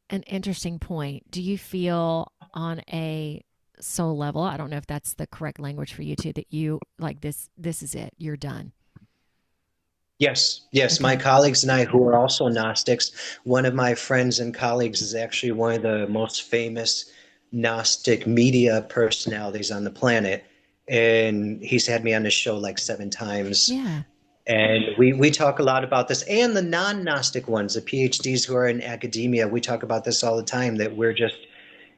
an interesting point. Do you feel on a soul level, I don't know if that's the correct language for you too, that you like this is it, you're done? Yes, yes. My Okay. colleagues and I, who are also Gnostics, one of my friends and colleagues is actually one of the most famous Gnostic media personalities on the planet. And he's had me on the show like 7 times. Yeah. And we talk a lot about this. And the non-Gnostic ones, the PhDs who are in academia, we talk about this all the time, that we're just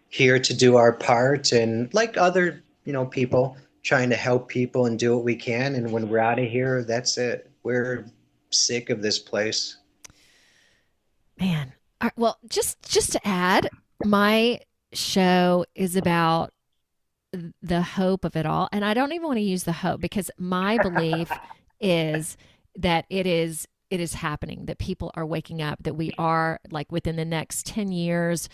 here to do our part and like other, people trying to help people and do what we can. And when we're out of here, that's it. We're sick of this place. Man. All right, well, just to add, my show is about the hope of it all. And I don't even want to use the hope because my belief is that it is happening, that people are waking up, that we are like within the next 10 years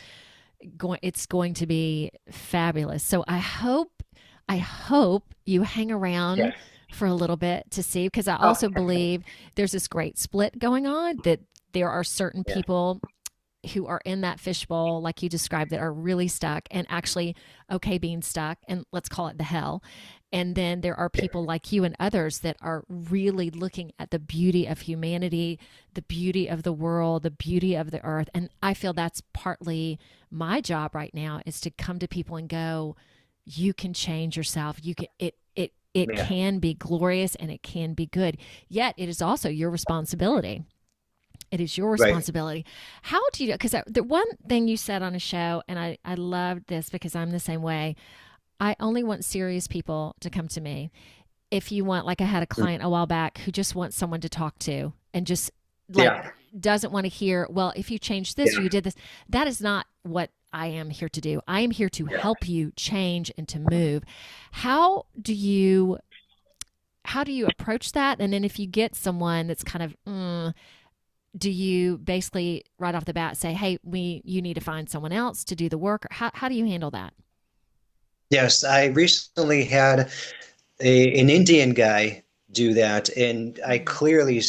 it's going to be fabulous. So I hope you hang around Yes. for a little bit to see, because I also believe there's this great split going on, that there are certain Yeah. people who are in that fishbowl, like you described, that are really stuck and actually okay being stuck, and let's call it the hell. And then there are people like you and others that are really looking at the beauty of humanity, the beauty of the world, the beauty of the earth. And I feel that's partly my job right now, is to come to people and go, you can change yourself. You can, it Yeah. can be glorious and it can be good. Yet it is also your responsibility. It is your Right. responsibility. How do you, because the one thing you said on a show, and I loved this because I'm the same way. I only want serious people to come to me. If you want, like I had a client a while back who just wants someone to talk to and just like Yeah. doesn't want to hear, well, if you change this or Yeah. you did this, that is not what I am here to do. I am here to Yeah. help you change and to move. How do you approach that? And then if you get someone that's kind of do you basically right off the bat say, hey, you need to find someone else to do the work? Or how do you handle that? Yes, I recently had an Indian guy do that, and I Mm, clearly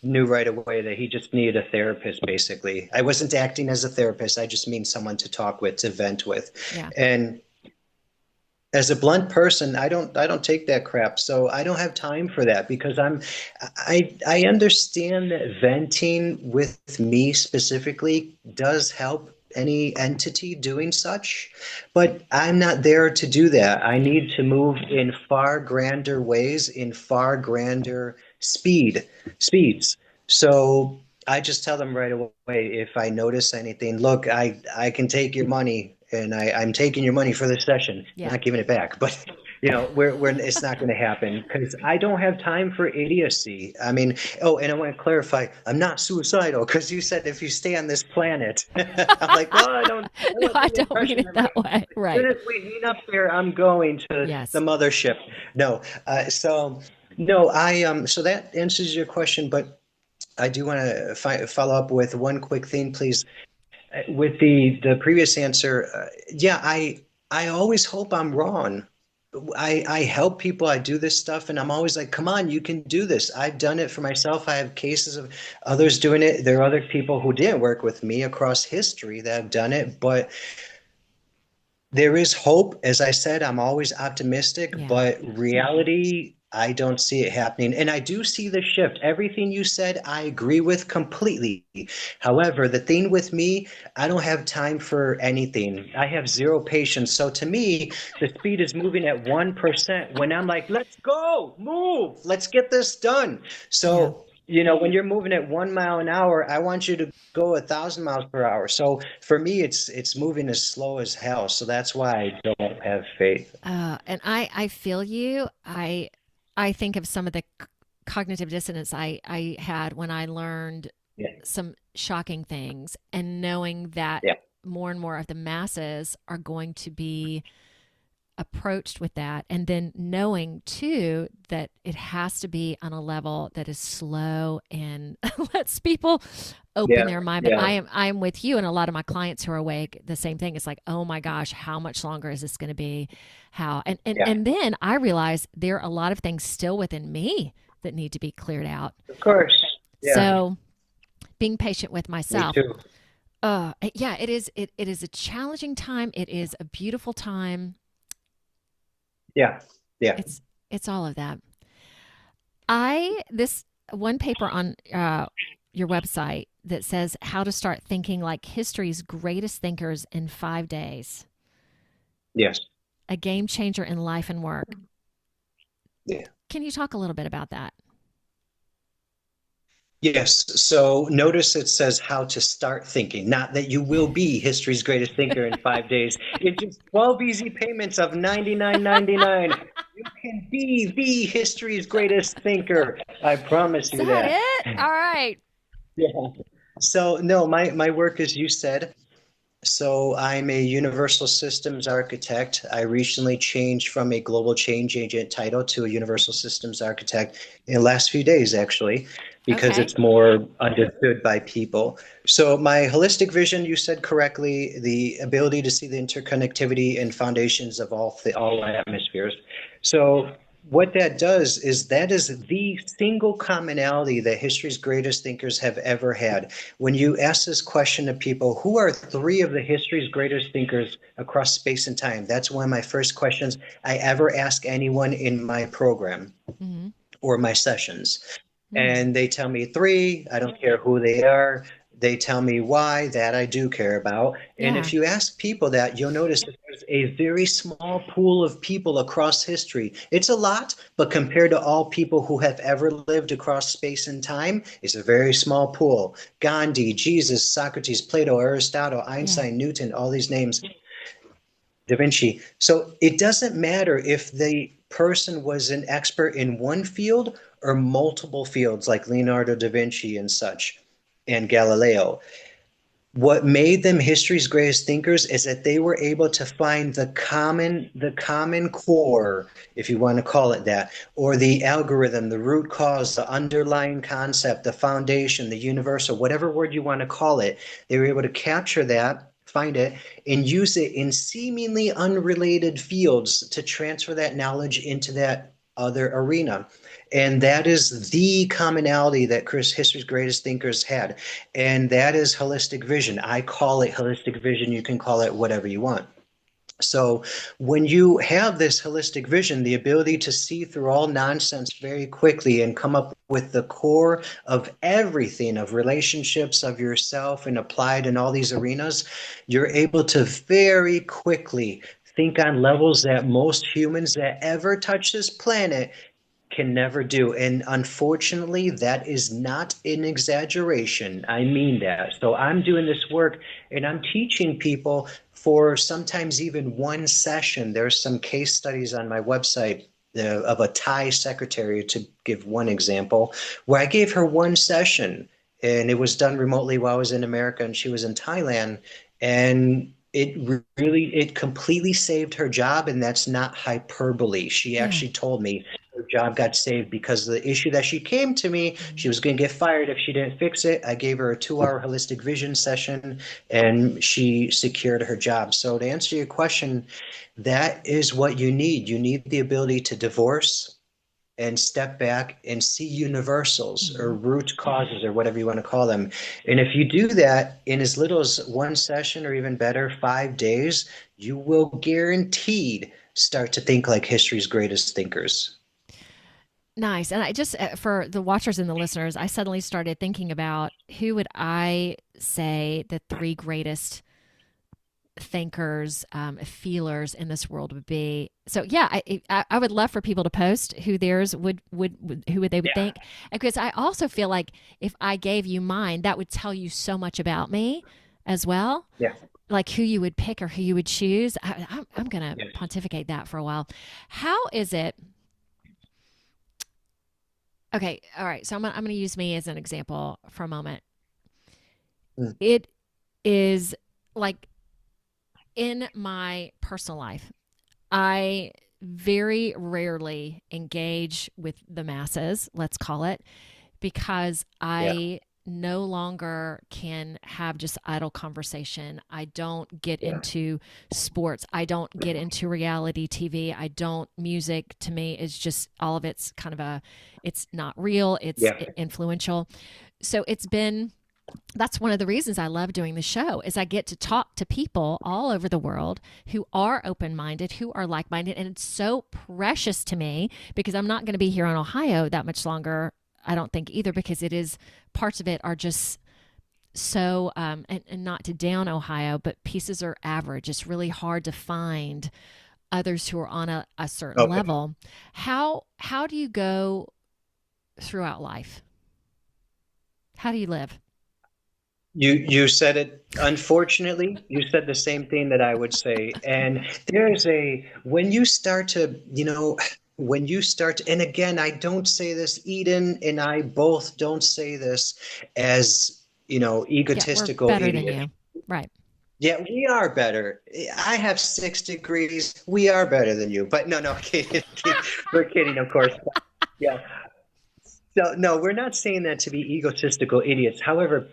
knew right away that he just needed a therapist, basically. I wasn't acting as a therapist, I just mean someone to talk with, to vent with. yeah. And as a blunt person, I don't take that crap. So I don't have time for that because I understand that venting with me specifically does help any entity doing such, but I'm not there to do that. I Yeah. need to move in far grander ways, in far grander speeds. So I just tell them right away if I notice anything, look, I can take your money and I'm taking your money for this session, Yeah. not giving it back. But we're it's not going to happen because I don't have time for idiocy. I mean, oh, and I want to clarify, I'm not suicidal because you said if you stay on this planet. I'm like, well, I don't No, want I the don't mean impression it that that way. as soon Right. as we meet up there, I'm going to the Yes. mothership. No, so no, so that answers your question, but I do want to follow up with one quick thing, please. With the previous answer, yeah, I always hope I'm wrong. I help people. I do this stuff, and I'm always like, "Come on, you can do this." I've done it for myself. I have cases of others doing it. There are other people who didn't work with me across history that have done it, but there is hope. As I said, I'm always optimistic, Yeah. but reality, I don't see it happening. And I do see the shift. Everything you said, I agree with completely. However, the thing with me, I don't have time for anything. I have zero patience. So to me, the speed is moving at 1% when I'm like, let's go, move, let's get this done. Yeah. So when you're moving at 1 mile an hour, I want you to go 1,000 miles per hour. So for me, it's moving as slow as hell. So that's why I don't have faith. And I feel you. I think of some of the cognitive dissonance I had when I learned Yeah, some shocking things, and knowing that yeah, more and more of the masses are going to be approached with that, and then knowing too that it has to be on a level that is slow and lets people open yeah, their mind. But yeah, I am with you, and a lot of my clients who are awake, the same thing. It's like, oh my gosh, how much longer is this going to be? How yeah. and then I realize there are a lot of things still within me that need to be cleared out. Of course. Yeah, So being patient with me myself. too. Yeah, it is. It is a challenging time. It is a beautiful time. Yeah, yeah. It's all of that. I this one paper on your website that says how to start thinking like history's greatest thinkers in 5 days. Yes. A game changer in life and work. Yeah. Can you talk a little bit about that? Yes. So notice it says how to start thinking, not that you will be history's greatest thinker in 5 days. It's just 12 easy payments of 99.99. You can be the history's greatest thinker. I promise Is you that that. it? All right. Yeah. So no, my work, as you said, so I'm a universal systems architect. I recently changed from a global change agent title to a universal systems architect in the last few days, actually, because Okay. it's more understood by people. So my holistic vision, you said correctly, the ability to see the interconnectivity and foundations of all atmospheres. So what that does is that is the single commonality that history's greatest thinkers have ever had. When you ask this question to people, who are three of the history's greatest thinkers across space and time? That's one of my first questions I ever ask anyone in my program Mm-hmm. or my sessions. Mm. And they tell me three, I don't care who they are. They tell me why, that I do care about. And Yeah. if you ask people that, you'll notice that there's is a very small pool of people across history. It's a lot, but compared to all people who have ever lived across space and time, it's a very small pool. Gandhi, Jesus, Socrates, Plato, Aristotle, Yeah. Einstein, Newton, all these names, Da Vinci. So it doesn't matter if the person was an expert in one field or multiple fields like Leonardo da Vinci and such, and Galileo. What made them history's greatest thinkers is that they were able to find the common core, if you want to call it that, or the algorithm, the root cause, the underlying concept, the foundation, the universal, whatever word you want to call it. They were able to capture that, find it, and use it in seemingly unrelated fields to transfer that knowledge into that other arena. And that is the commonality that history's greatest thinkers had. And that is holistic vision. I call it holistic vision. You can call it whatever you want. So when you have this holistic vision, the ability to see through all nonsense very quickly and come up with the core of everything, of relationships, of yourself, and applied in all these arenas, you're able to very quickly think on levels that most humans that ever touch this planet can never do. And unfortunately, that is not an exaggeration. I mean that. So I'm doing this work and I'm teaching people for sometimes even one session. There's some case studies on my website of a Thai secretary, to give one example, where I gave her one session and it was done remotely while I was in America and she was in Thailand. And it completely saved her job. And that's not hyperbole. She Yeah. actually told me her job got saved because of the issue that she came to me. She was going to get fired if she didn't fix it. I gave her a 2-hour holistic vision session and she secured her job. So to answer your question, that is what you need. You need the ability to divorce and step back and see universals or root causes or whatever you want to call them. And if you do that in as little as one session or even better, 5 days, you will guaranteed start to think like history's greatest thinkers. Nice. And I just, for the watchers and the listeners, I suddenly started thinking about who would I say the three greatest thinkers, feelers in this world would be. So yeah, I would love for people to post who theirs would who would they would think, because I also feel like if I gave you mine, that would tell you so much about me as well. Yeah. Like who you would pick or who you would choose. I'm gonna pontificate that for a while. How is it? Okay, all right. So I'm gonna use me as an example for a moment. Mm. It is like in my personal life, I very rarely engage with the masses, let's call it, because I no longer can have just idle conversation. I don't get into sports. I don't get into reality TV. I don't, music to me is just all of it's kind of it's not real. It's influential. So that's one of the reasons I love doing the show is I get to talk to people all over the world who are open-minded, who are like-minded. And it's so precious to me because I'm not going to be here in Ohio that much longer. I don't think either, because parts of it are just so, and not to down Ohio, but pieces are average. It's really hard to find others who are on a certain level. How do you go throughout life? How do you live? You said it. Unfortunately, you said the same thing that I would say. And when you start to, and again, I don't say this, Eden and I both don't say this as, egotistical Yeah, we're better idiots. than you. Right. Yeah, we are better. I have 6 degrees. We are better than you. But no, kidding. We're kidding, of course. Yeah. So no, we're not saying that to be egotistical idiots. However,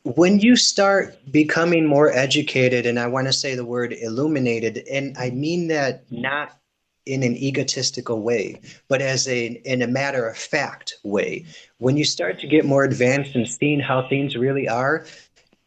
when you start becoming more educated, and I want to say the word illuminated, and I mean that not in an egotistical way, but in a matter of fact way, when you start to get more advanced and seeing how things really are,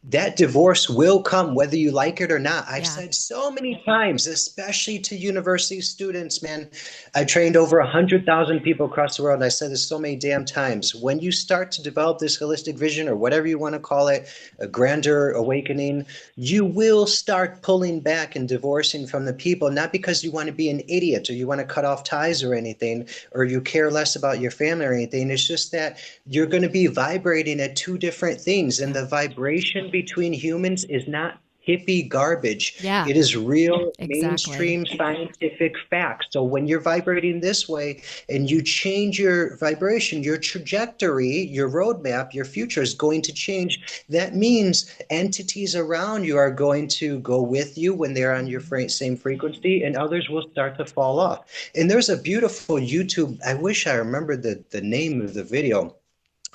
that divorce will come whether you like it or not. I've Yeah. said so many times, especially to university students, man. I trained over 100,000 people across the world. And I said this so many damn times. When you start to develop this holistic vision, or whatever you want to call it, a grander awakening, you will start pulling back and divorcing from the people, not because you want to be an idiot or you want to cut off ties or anything, or you care less about your family or anything. It's just that you're going to be vibrating at two different things, and Yeah. the vibration between humans is not hippie garbage. Yeah. It is real Exactly. mainstream scientific facts. So when you're vibrating this way and you change your vibration, your trajectory, your roadmap, your future is going to change. That means entities around you are going to go with you when they're on your same frequency, and others will start to fall off. And there's a beautiful YouTube, I wish I remembered the name of the video,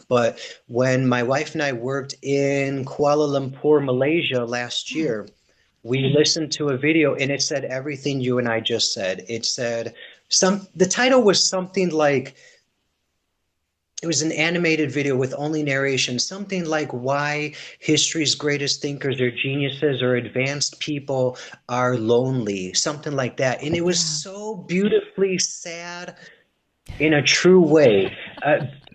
but when my wife and I worked in Kuala Lumpur, Malaysia last Hmm. year, we listened to a video and it said everything you and I just said. It said the title was something like, it was an animated video with only narration, something like why history's greatest thinkers or geniuses or advanced people are lonely, something like that. And it was Yeah. so beautifully sad in a true way.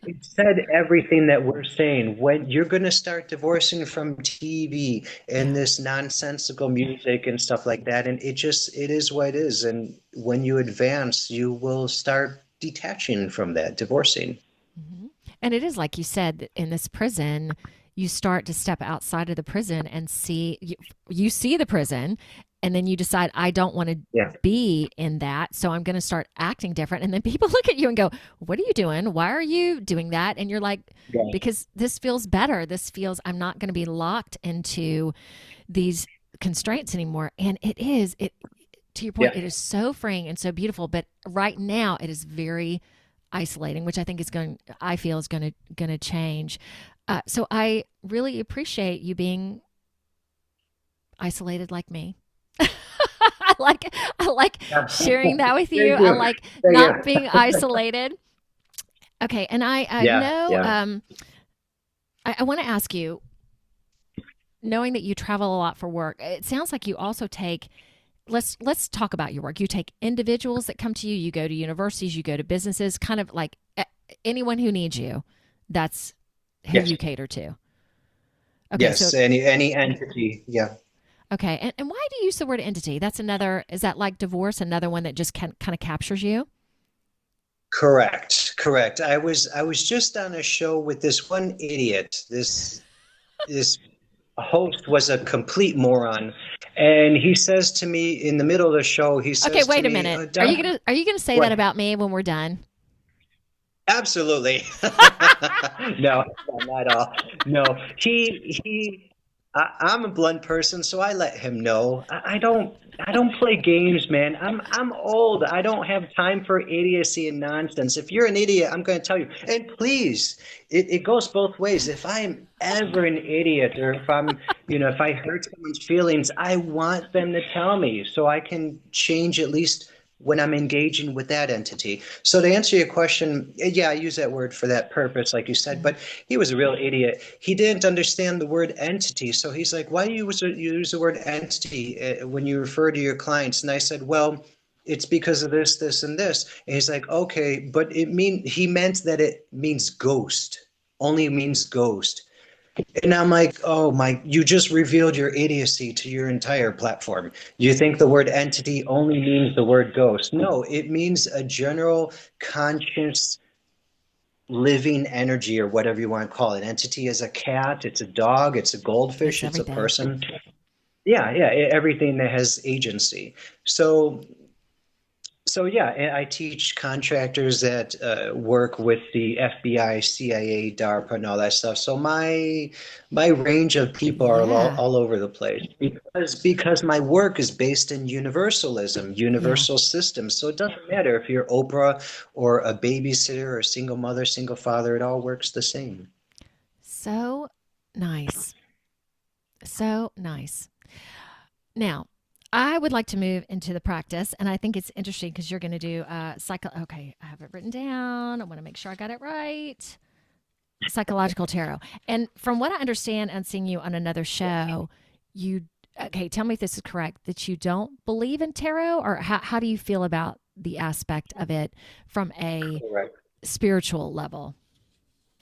It said everything that we're saying. When you're going to start divorcing from TV and Yeah. this nonsensical music and stuff like that, and it is what it is. And when you advance, you will start detaching from that, divorcing. Hmm. And it is like you said, in this prison, you start to step outside of the prison and you see the prison, and then you decide, I don't want to Yeah. be in that, so I'm going to start acting different. And then people look at you and go, what are you doing? Why are you doing that? And you're like, Yeah. because this feels better. This feels, I'm not going to be locked into these constraints anymore. And it, to your point, Yeah. it is so freeing and so beautiful. But right now, it is very isolating, which I feel is going to change. So I really appreciate you being isolated like me. I like Yeah. sharing that with you. Thank I you. like Thank not you. being isolated. Okay, and I Yeah. know Yeah. I want to ask you, knowing that you travel a lot for work, it sounds like you also take, let's talk about your work. You take individuals that come to you, you go to universities, you go to businesses, kind of like anyone who needs you. That's who Yes. you cater to. Okay, so Yes. Any entity. Yeah. okay, and why do you use the word entity? That's another. Is that like divorce? Another one that just kind of captures you? Correct. Correct. I was just on a show with this one idiot. This host was a complete moron, and he says to me in the middle of the show, he Okay, says to wait a me, minute. Doug, Are you gonna say that what? about me when we're done? Absolutely. No, not at all. No, I'm a blunt person, so I let him know. I don't play games, man. I'm old. I don't have time for idiocy and nonsense. If you're an idiot, I'm going to tell you. And please, it goes both ways. If I'm ever an idiot, or if if I hurt someone's feelings, I want them to tell me so I can change at least when I'm engaging with that entity. So to answer your question, yeah, I use that word for that purpose, like you said, Mhm. but he was a real idiot. He didn't understand the word entity. So he's like, why do you use the word entity when you refer to your clients? And I said, well, it's because of this, this, and this. And he's like, okay, but he meant that it means ghost, only means ghost. And I'm like, oh my, you just revealed your idiocy to your entire platform. You think the word entity only means the word ghost. No, it means a general conscious living energy, or whatever you want to call it. Entity is a cat, it's a dog, it's a It's goldfish, it's a everything. person. Yeah, yeah, everything that has agency. So yeah, I teach contractors that work with the FBI, CIA, DARPA, and all that stuff. So my range of people are Yeah, all over the place, because my work is based in universalism, yeah. universal systems. So it doesn't matter if you're Oprah or a babysitter or a single mother, single father. It all works the same. So nice. So nice. Now, I would like to move into the practice, and I think it's interesting because you're going to do cycle. Okay, I have it written down. I want to make sure I got it right. psychological tarot. And from what I understand and seeing you on another show, you, okay, tell me if this is correct, that you don't believe in tarot, or how do you feel about the aspect of it from a Correct. spiritual level?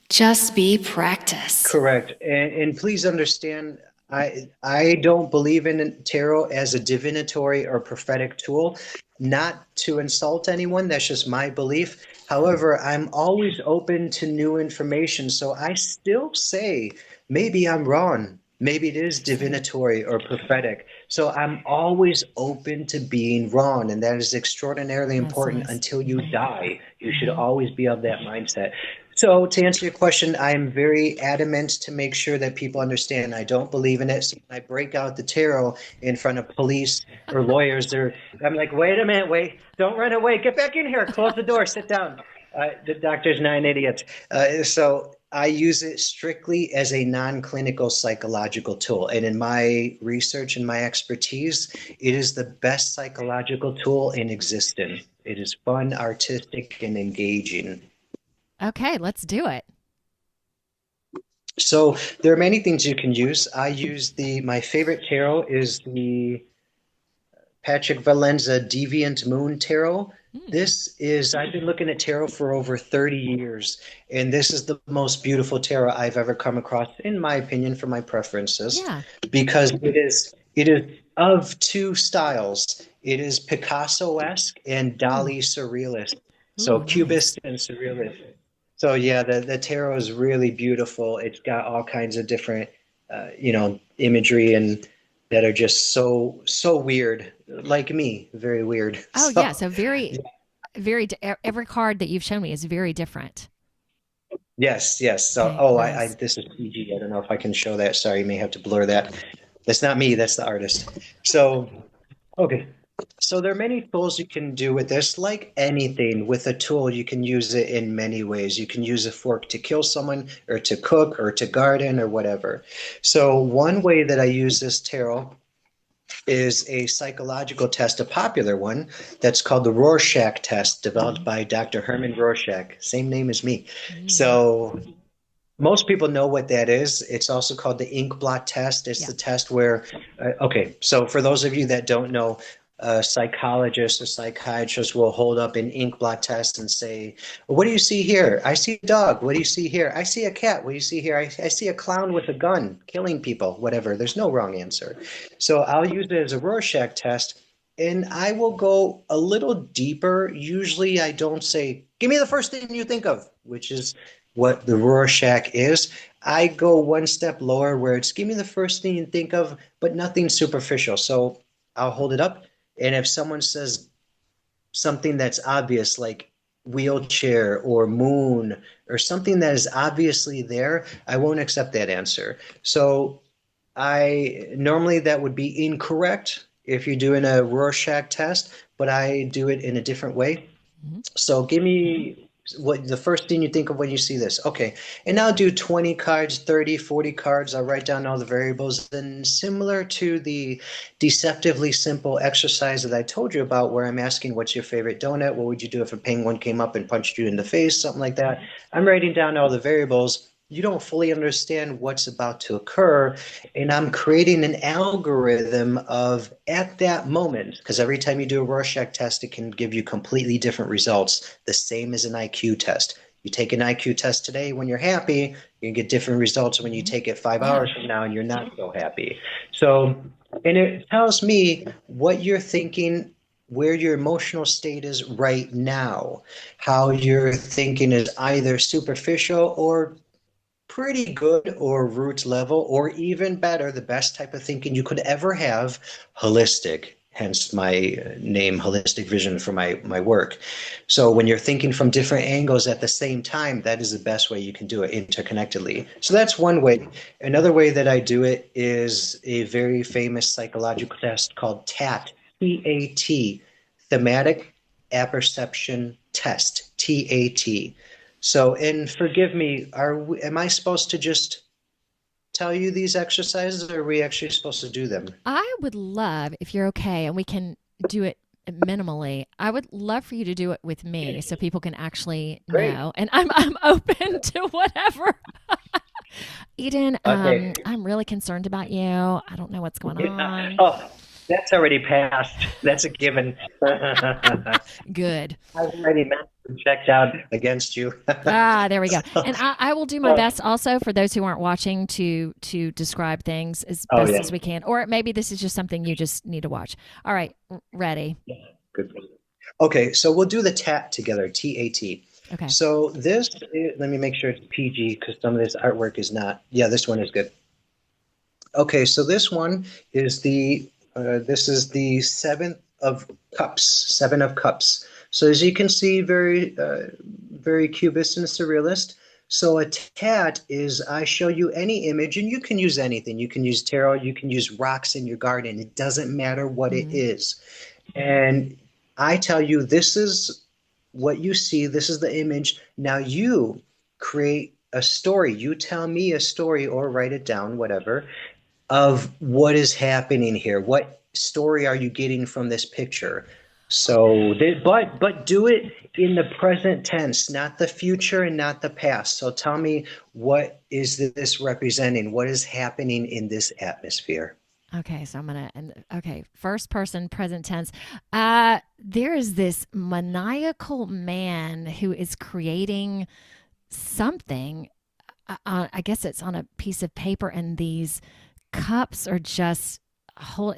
Just be practice. Correct. And please understand, I don't believe in tarot as a divinatory or prophetic tool, not to insult anyone. That's just my belief. However, I'm always open to new information. So I still say, maybe I'm wrong. Maybe it is divinatory or prophetic. So I'm always open to being wrong. And that is extraordinarily That's important nice. until you die. You should Mm-hmm. always be of that mindset. So to answer your question, I'm very adamant to make sure that people understand I don't believe in it. So when I break out the tarot in front of police or lawyers, I'm like, wait a minute, wait, don't run away, get back in here, close the door, sit down. The doctor's not an idiot. So I use it strictly as a non-clinical psychological tool. And in my research and my expertise, it is the best psychological tool in existence. It is fun, artistic, and engaging. Okay, let's do it. So there are many things you can use. I use my favorite tarot is the Patrick Valenza Deviant Moon Tarot. Mm. I've been looking at tarot for over 30 years, and this is the most beautiful tarot I've ever come across, in my opinion, for my preferences, Yeah. because it is of two styles. It is Picasso-esque and Ooh. Dali surrealist. So Ooh, nice. cubist and surrealist. So yeah, the tarot is really beautiful. It's got all kinds of different, imagery and that are just so weird, like me, very weird. Oh, yeah. So So every card that you've shown me is very different. yes, yes. So Okay, nice. this is PG. I don't know if I can show that. Sorry, you may have to blur that. That's not me. That's the artist. So okay. So there are many tools you can do with this. Like anything with a tool, you can use it in many ways. You can use a fork to kill someone or to cook or to garden or whatever. So one way that I use this tarot is a psychological test, a popular one that's called the Rorschach test, developed Mm-hmm. by Dr. Herman Rorschach, same name as me. Mm. So most people know what that is. It's also called the ink blot test. It's Yeah. the test where, okay, so for those of you that don't know, a psychologist or psychiatrist will hold up an ink blot test and say, well, what do you see here? I see a dog. What do you see here? I see a cat. What do you see here? I see a clown with a gun killing people, whatever. There's no wrong answer. So I'll use it as a Rorschach test. And I will go a little deeper. Usually I don't say, give me the first thing you think of, which is what the Rorschach is. I go one step lower where it's give me the first thing you think of, but nothing superficial. So I'll hold it up. And if someone says something that's obvious, like wheelchair or moon or something that is obviously there, I won't accept that answer. So I normally that would be incorrect if you're doing a Rorschach test, but I do it in a different way. Mm-hmm. So give me what the first thing you think of when you see this. Okay. And I'll do 20 cards, 30, 40 cards. I'll write down all the variables. Then similar to the deceptively simple exercise that I told you about, where I'm asking, what's your favorite donut? What would you do if a penguin came up and punched you in the face? Something like that. I'm writing down all the variables. You don't fully understand what's about to occur. And I'm creating an algorithm of at that moment, because every time you do a Rorschach test, it can give you completely different results, the same as an IQ test. You take an IQ test today when you're happy, you can get different results when you Mm-hmm. take it 5 hours Yeah. from now and you're not so happy. So, and it tells me what you're thinking, where your emotional state is right now, how your thinking is either superficial or pretty good or root level, or even better, the best type of thinking you could ever have, holistic. Hence my name, Holistic Vision, for my work. So when you're thinking from different angles at the same time, that is the best way you can do it interconnectedly. So that's one way. Another way that I do it is a very famous psychological test called TAT, T-A-T, Thematic Apperception Test, TAT. So, and forgive me, am I supposed to just tell you these exercises, or are we actually supposed to do them? I would love if you're okay and we can do it minimally. I would love for you to do it with me so people can actually Great. know. And I'm open to whatever. Eden, Okay. I'm really concerned about you. I don't know what's going on. Oh, that's already passed. That's a given. Good. I've already checked out against you. There we go. And I will do my best also for those who aren't watching to describe things as best as we can. Or maybe this is just something you just need to watch. All right, ready. Yeah, good. Okay, so we'll do the TAT together, T-A-T. Okay. So this, let me make sure it's PG because some of this artwork is not. Yeah, this one is good. Okay, so this one is this is the Seven of Cups. So as you can see, very cubist and surrealist. So a tat is I show you any image, and you can use anything. You can use tarot, you can use rocks in your garden. It doesn't matter what it is. And I tell you, this is what you see. This is the image. Now you create a story. You tell me a story or write it down, whatever, of what is happening here. What story are you getting from this picture? So, but do it in the present tense, not the future and not the past. So tell me, what is this representing? What is happening in this atmosphere? Okay, so first person, present tense. There is this maniacal man who is creating something. I guess it's on a piece of paper, and these cups are just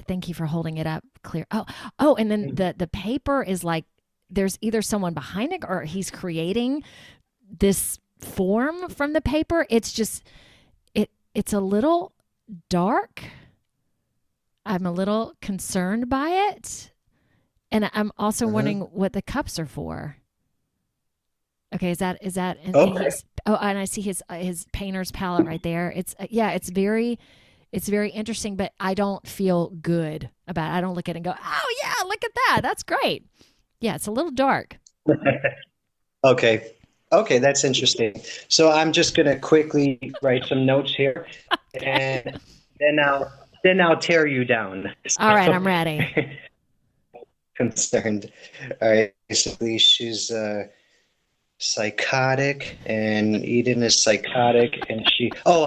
thank you for holding it up clear. Oh, and then the paper is like there's either someone behind it or he's creating this form from the paper. It's just it's a little dark. I'm a little concerned by it. And I'm also wondering what the cups are for. Okay, is that and, okay. And I see his painter's palette right there. It's it's very interesting, but I don't feel good about it. I don't look at it and go, "Oh yeah, look at that. That's great." Yeah, it's a little dark. Okay, that's interesting. So I'm just going to quickly write some notes here, and then I'll tear you down. All right, I'm ready. Concerned. All right, basically she's psychotic, and Eden is psychotic, and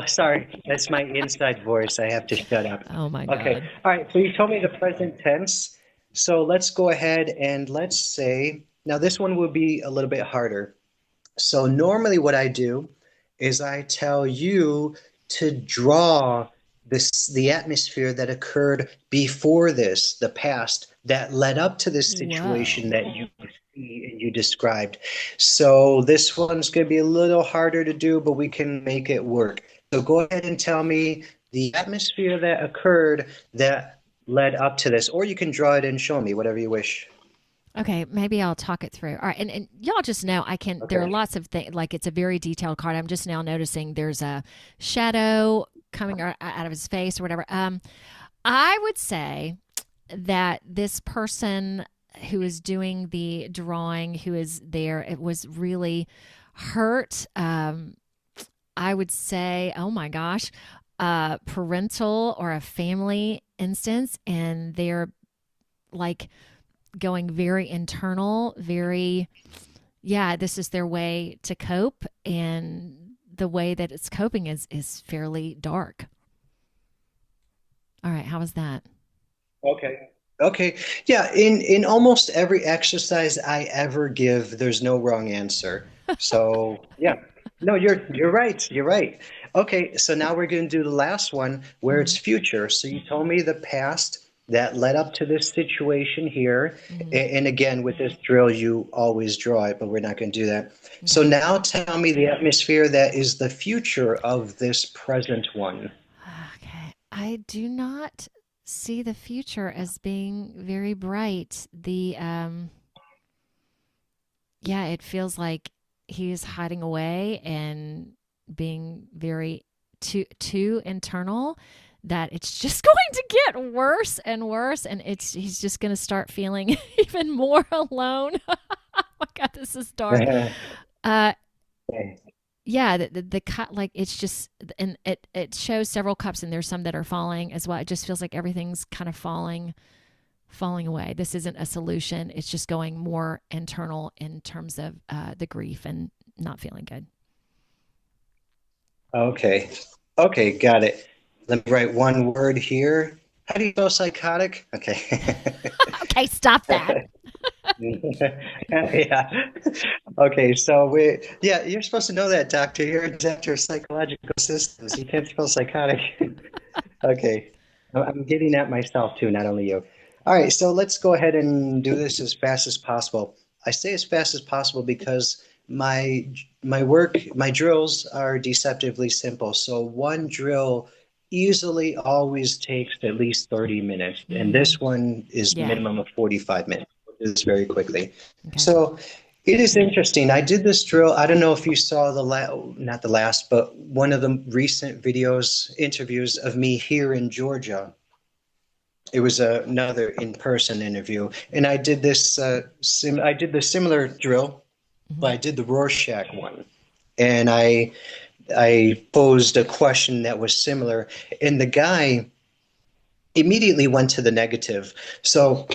sorry, that's my inside voice. I have to shut up. Oh my God. Okay, all right, so you told me the present tense. So let's go ahead and let's say, now this one will be a little bit harder. So normally what I do is I tell you to draw the atmosphere that occurred before this, the past, that led up to this situation that you see and you described. So this one's going to be a little harder to do, but we can make it work. So go ahead and tell me the atmosphere that occurred that led up to this, or you can draw it and show me, whatever you wish. Okay, maybe I'll talk it through. All right, and y'all just know there are lots of things, like it's a very detailed card. I'm just now noticing there's a shadow coming out of his face or whatever. I would say that this person who is doing the drawing, who is there, it was really hurt. I would say, oh my gosh, parental or a family instance, and they're like going very internal, this is their way to cope, and the way that it's coping is fairly dark. All right, how was that? Okay. Yeah, in almost every exercise I ever give, there's no wrong answer. So, yeah. No, you're right. You're right. Okay, so now we're going to do the last one where it's future. So you told me the past that led up to this situation here. And again, with this drill, you always draw it, but we're not going to do that. So now tell me the atmosphere that is the future of this present one. Okay. I do not see the future as being very bright. It feels like he's hiding away and being very too internal, that it's just going to get worse and worse, and he's just going to start feeling even more alone. Oh my God, this is dark. The cut, like it's just, and it shows several cups, and there's some that are falling as well. It just feels like everything's kind of falling falling away. This isn't a solution. It's just going more internal in terms of the grief and not feeling good. Okay. Okay, got it. Let me write one word here. How do you spell psychotic? Okay. Okay, stop that. Yeah. Okay, so you're supposed to know that, doctor. You're a doctor of psychological systems. You can't spell psychotic. Okay. I'm getting at myself too, not only you. All right, so let's go ahead and do this as fast as possible. I say as fast as possible because my drills are deceptively simple. So one drill easily always takes at least 30 minutes, and this one is minimum of 45 minutes. It's very quickly. Okay. So it is interesting. I did this drill. I don't know if you saw not the last, but one of the recent interviews of me here in Georgia. It was another in-person interview, and I did this. I did the similar drill, but I did the Rorschach one, and I posed a question that was similar, and the guy immediately went to the negative. So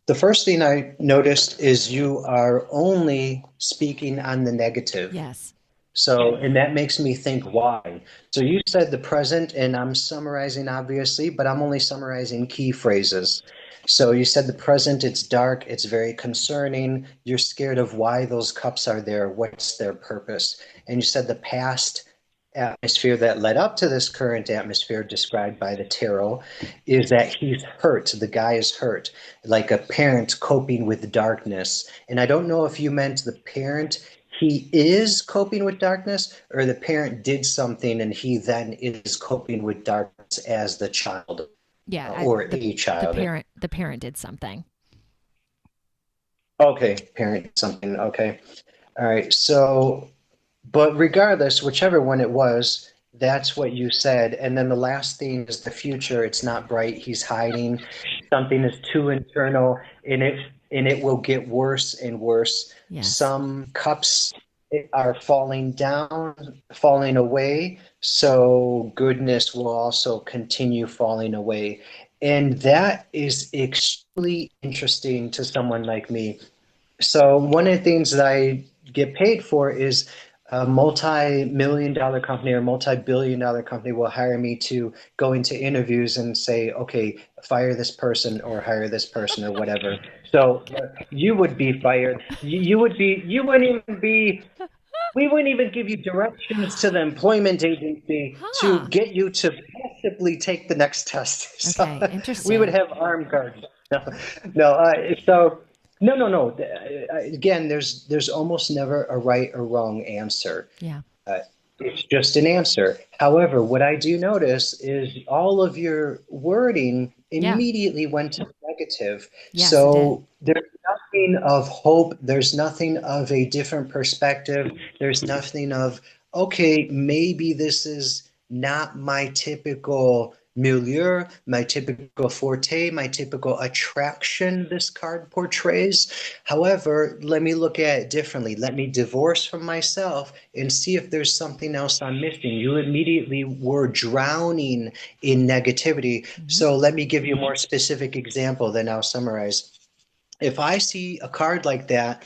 the first thing I noticed is you are only speaking on the negative. Yes. So, and that makes me think why. So you said the present, and I'm summarizing obviously, but I'm only summarizing key phrases. So you said the present, it's dark, it's very concerning. You're scared of why those cups are there, what's their purpose. And you said the past atmosphere that led up to this current atmosphere described by the tarot is that he's hurt. The guy is hurt, like a parent coping with darkness. And I don't know if you meant the parent, he is coping with darkness, or the parent did something and he then is coping with darkness as the child. Yeah, a child. The parent did something. Okay, parent did something. Okay. All right. So, but regardless, whichever one it was, that's what you said. And then the last thing is the future. It's not bright. He's hiding. Something is too internal, and it will get worse and worse. Yes. Some cups are falling down, falling away. So goodness will also continue falling away. And that is extremely interesting to someone like me. So one of the things that I get paid for is a multi-million-dollar company or multi-billion-dollar company will hire me to go into interviews and say, okay, fire this person or hire this person or whatever. So you would be fired. We wouldn't even give you directions to the employment agency to get you to possibly take the next test. So okay, interesting. We would have armed guards. No. Again, there's almost never a right or wrong answer. Yeah. It's just an answer. However, what I do notice is all of your wording immediately went to negative. Yes, so there's nothing of hope. There's nothing of a different perspective. There's nothing of, okay, maybe this is not my typical milieu, my typical forte, my typical attraction this card portrays. However, let me look at it differently. Let me divorce from myself and see if there's something else I'm missing. You immediately were drowning in negativity. So let me give you a more specific example, then I'll summarize. If I see a card like that,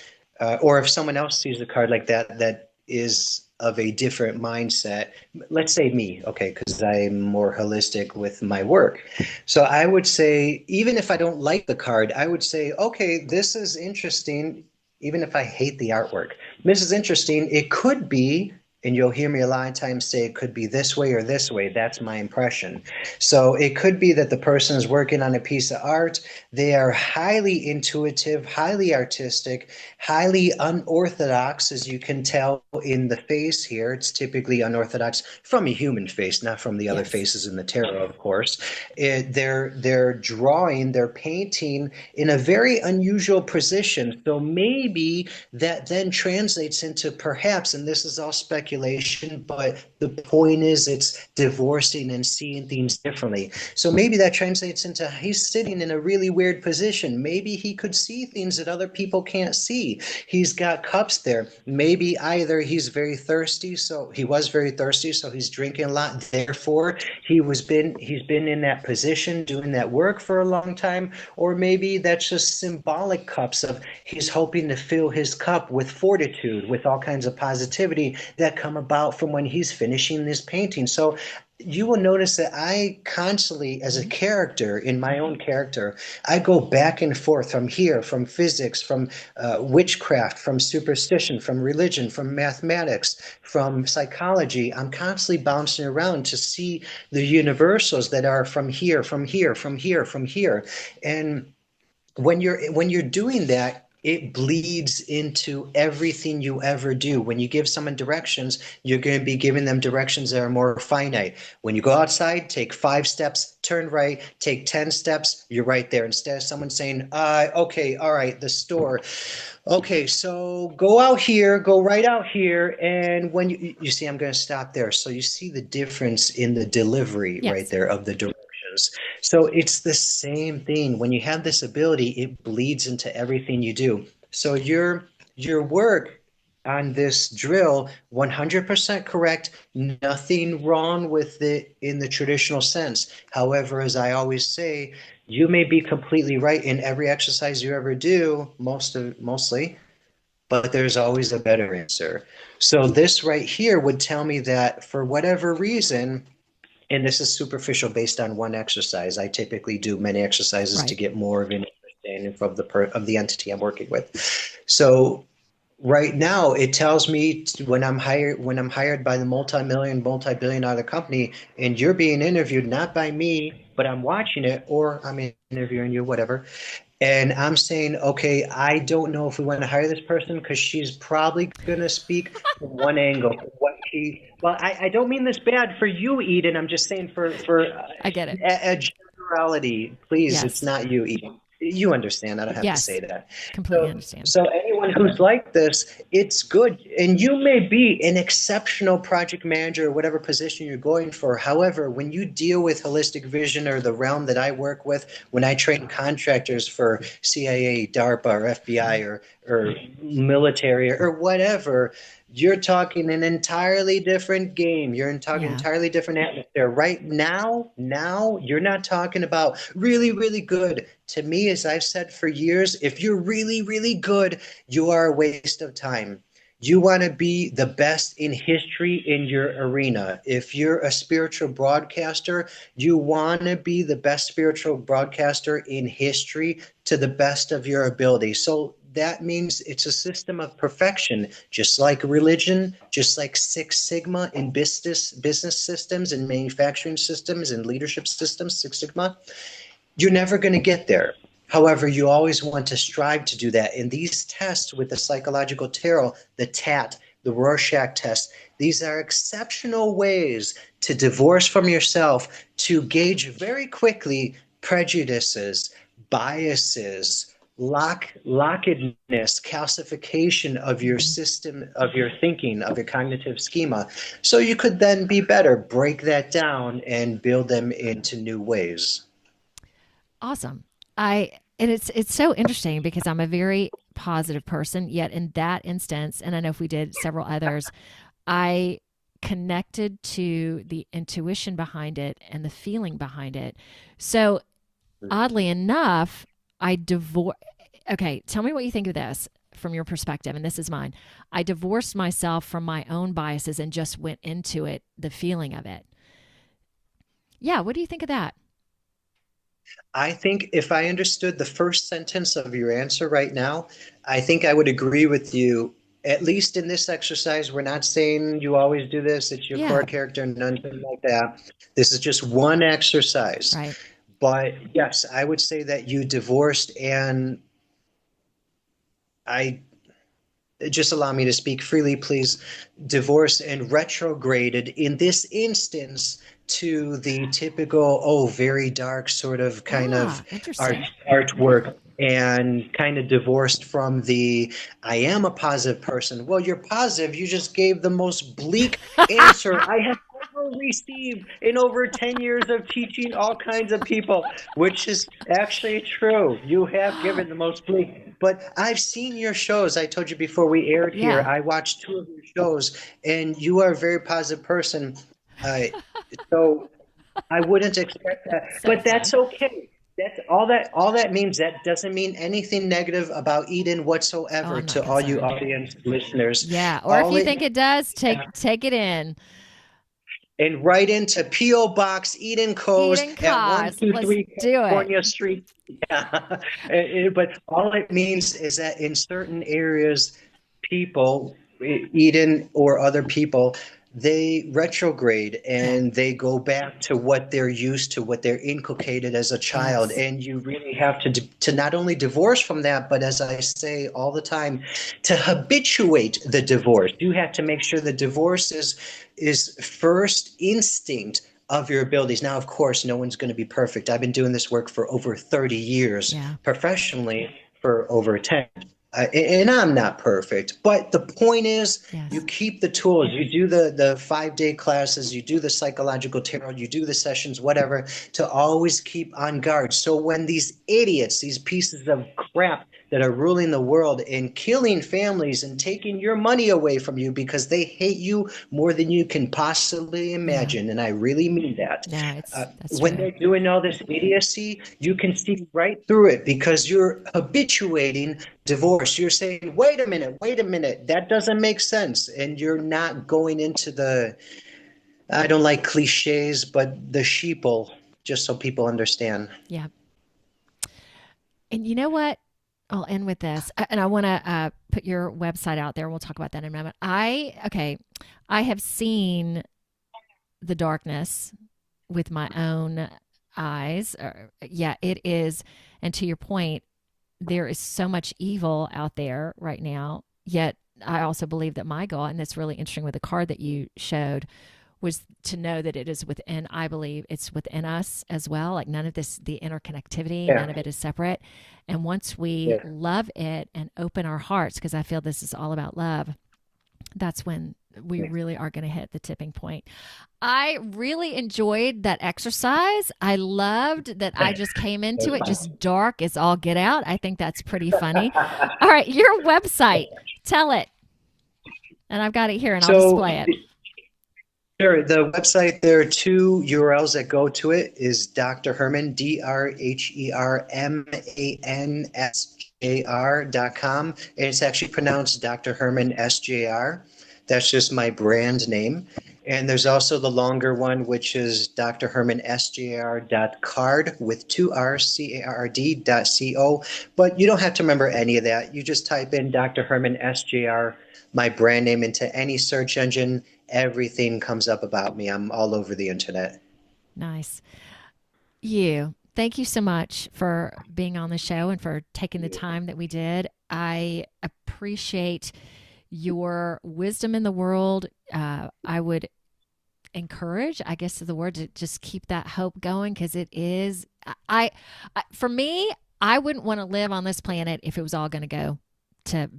or if someone else sees a card like that, that is of a different mindset, let's say me, okay, because I'm more holistic with my work. So I would say, even if I don't like the card, I would say, okay, this is interesting, even if I hate the artwork. This is interesting. It could be, and you'll hear me a lot of times say it could be this way or this way. That's my impression. So it could be that the person is working on a piece of art. They are highly intuitive, highly artistic, highly unorthodox, as you can tell in the face here. It's typically unorthodox from a human face, not from the other faces in the tarot, of course. They're drawing, they're painting in a very unusual position. So maybe that then translates into perhaps, and this is all speculation, speculation, but the point is it's divorcing and seeing things differently. So maybe that translates into he's sitting in a really weird position. Maybe he could see things that other people can't see. He's got cups there. Maybe either he's very thirsty, so he was very thirsty, so he's drinking a lot. Therefore, he's been in that position doing that work for a long time. Or maybe that's just symbolic cups of he's hoping to fill his cup with fortitude, with all kinds of positivity that come about from when he's finishing this painting. So you will notice that I constantly, as a character, in my own character, I go back and forth from here, from physics, from witchcraft, from superstition, from religion, from mathematics, from psychology. I'm constantly bouncing around to see the universals that are from here, from here, from here, from here. And when you're doing that, it bleeds into everything you ever do. When you give someone directions, you're going to be giving them directions that are more finite. When you go outside, take 5 steps, turn right, take 10 steps, you're right there. Instead of someone saying, okay, all right, the store. Okay, so go out here, go right out here. And when you see, I'm going to stop there. So you see the difference in the delivery right there of the directions. So it's the same thing. When you have this ability, it bleeds into everything you do. So your work on this drill, 100% correct, nothing wrong with it in the traditional sense. However, as I always say, you may be completely right in every exercise you ever do, mostly, but there's always a better answer. So this right here would tell me that for whatever reason, and this is superficial based on one exercise. I typically do many exercises to get more of an understanding of the entity I'm working with. So right now, it tells me when I'm hired by the multi-billion-dollar company, and you're being interviewed not by me, but I'm watching it, or I'm interviewing you, whatever. And I'm saying, okay, I don't know if we want to hire this person because she's probably going to speak from one angle. Well, I don't mean this bad for you, Eden. I'm just saying for I get it. A generality. Please, it's not you, Eden. You understand. I don't have to say that. Completely understand. So anyone who's like this, it's good. And you may be an exceptional project manager or whatever position you're going for. However, when you deal with holistic vision or the realm that I work with, when I train contractors for CIA, DARPA, or FBI or military or whatever, you're talking an entirely different game. You're talking entirely different atmosphere. Right now, you're not talking about really, really good. To me, as I've said for years, if you're really, really good, you are a waste of time. You want to be the best in history in your arena. If you're a spiritual broadcaster, you want to be the best spiritual broadcaster in history to the best of your ability. So that means it's a system of perfection, just like religion, just like Six Sigma in business systems and manufacturing systems and leadership systems, Six Sigma. You're never going to get there. However, you always want to strive to do that. And these tests with the psychological tarot, the TAT, the Rorschach test, these are exceptional ways to divorce from yourself, to gauge very quickly prejudices, biases, lockedness, calcification of your system, of your thinking, of your cognitive schema. So you could then be better, break that down and build them into new ways. Awesome. And it's so interesting because I'm a very positive person, yet in that instance, and I know if we did several others, I connected to the intuition behind it and the feeling behind it. So oddly enough, okay, tell me what you think of this from your perspective, and this is mine. I divorced myself from my own biases and just went into it, the feeling of it. Yeah, what do you think of that? I think if I understood the first sentence of your answer right now, I think I would agree with you. At least in this exercise, we're not saying you always do this, it's your core character, nothing like that. This is just one exercise. Right. But yes, I would say that you divorced, and just allow me to speak freely, please. Divorced and retrograded in this instance to the typical, very dark sort of kind of artwork. and kind of divorced from the I am a positive person. Well, you're positive. You just gave the most bleak answer I have ever received in over 10 years of teaching all kinds of people, which is actually true. You have given the most bleak. But I've seen your shows. I told you before we aired here, Yeah. I watched 2 of your shows, and you are a very positive person. So I wouldn't expect that, So but that's okay. That's all that means. That doesn't mean anything negative about Eden whatsoever I'm not to all you concerned. audience listeners. Yeah. Or if you think it does, take it in. And write into P.O. Box Eden Koz Eden at Koz. 123 Let's do it. California Street. Yeah. But all it means is that in certain areas, people, Eden or other people, they retrograde and they go back to what they're used to, what they're inculcated as a child. Yes. And you really have to not only divorce from that, but as I say all the time, to habituate the divorce. You have to make sure the divorce is first instinct of your abilities. Now, of course, no one's going to be perfect. I've been doing this work for over 30 years, professionally for over 10. And I'm not perfect, but the point is, you keep the tools. You do the 5-day classes, you do the psychological tarot, you do the sessions, whatever, to always keep on guard. So when these idiots, these pieces of crap that are ruling the world and killing families and taking your money away from you because they hate you more than you can possibly imagine, and I really mean that. That's when true. they're doing all this idiocy, you can see right through it because you're habituating divorce. You're saying, wait a minute, that doesn't make sense. And you're not going into the, I don't like cliches, but the sheeple, just so people understand. Yeah. And you know what? I'll end with this. And I want to put your website out there. We'll talk about that in a moment. I have seen the darkness with my own eyes. Yeah, it is. And to your point, there is so much evil out there right now. Yet I also believe that my goal, and that's really interesting with the card that you showed, was to know that it is within, I believe it's within us as well. Like none of this, the interconnectivity, none of it is separate. And once we love it and open our hearts, because I feel this is all about love, that's when we really are going to hit the tipping point. I really enjoyed that exercise. I loved that I just came into it just dark as all get out. I think that's pretty funny. All right, your website, tell it. And I've got it here and I'll display it. Sure. The website, there are 2 URLs that go to it, is Dr. Herman, DrHermansjr.com. And it's actually pronounced Dr. Herman SJR. That's just my brand name. And there's also the longer one, which is drhermansjr.card with 2 R's, CARD.co. But you don't have to remember any of that. You just type in Dr. Herman SJR, my brand name, into any search engine. Everything comes up about me. I'm all over the internet. Nice. Thank you so much for being on the show and for taking the time that we did. I appreciate your wisdom in the world. I would encourage, I guess is the word, to just keep that hope going, because it is, for me, I wouldn't want to live on this planet if it was all going to go to,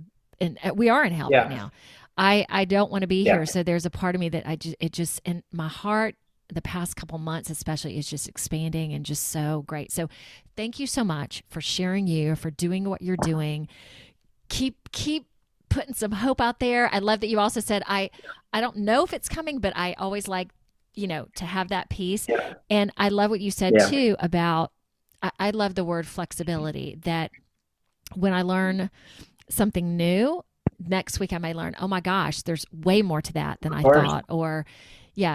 and we are in hell right now. I don't want to be here. So there's a part of me that it just, in my heart, the past couple months especially, is just expanding and just so great. So thank you so much for sharing for doing what you're doing. Keep putting some hope out there. I love that you also said, I don't know if it's coming, but I always like, to have that piece. And I love what you said too about, I love the word flexibility, that when I learn something new, next week I may learn, oh my gosh, there's way more to that than I thought. Or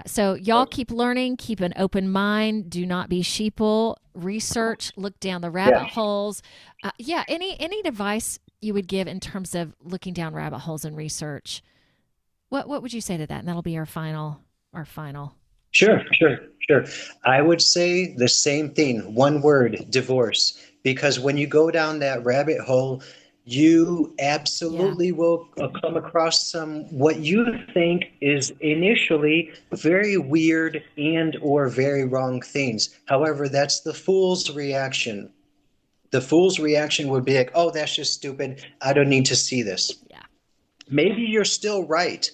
so y'all keep learning, keep an open mind, do not be sheeple, research, look down the rabbit holes. Any advice you would give in terms of looking down rabbit holes and research? What would you say to that? And that'll be our final. Sure. I would say the same thing. One word: divorce. Because when you go down that rabbit hole, you absolutely will come across some what you think is initially very weird and or very wrong things. However, that's the fool's reaction. The fool's reaction would be like, oh, that's just stupid. I don't need to see this. Yeah. Maybe you're still right.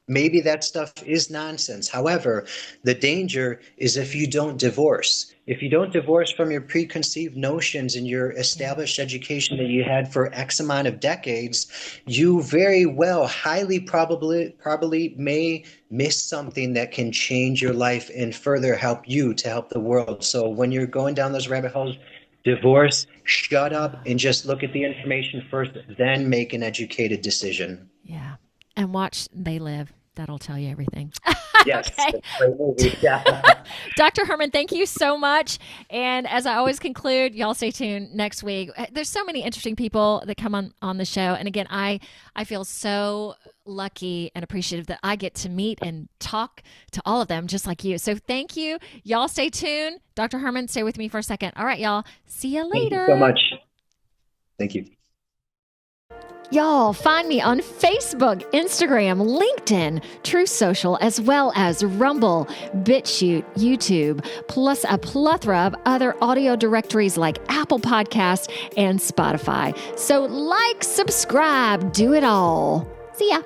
Maybe that stuff is nonsense. However, the danger is if you don't divorce. If you don't divorce from your preconceived notions and your established education that you had for X amount of decades, you very well, highly probably may miss something that can change your life and further help you to help the world. So when you're going down those rabbit holes, divorce, shut up, and just look at the information first, then make an educated decision. Yeah. And watch They Live. That'll tell you everything. Yes. Okay. That's a great movie. Yeah. Dr. Herman, thank you so much. And as I always conclude, y'all stay tuned next week. There's so many interesting people that come on the show. And again, I feel so lucky and appreciative that I get to meet and talk to all of them just like you. So thank you. Y'all stay tuned. Dr. Herman, stay with me for a second. All right, y'all. See you later. Thank you so much. Thank you. Y'all, find me on Facebook, Instagram, LinkedIn, Truth Social, as well as Rumble, BitChute, YouTube, plus a plethora of other audio directories like Apple Podcasts and Spotify. So like, subscribe, do it all. See ya.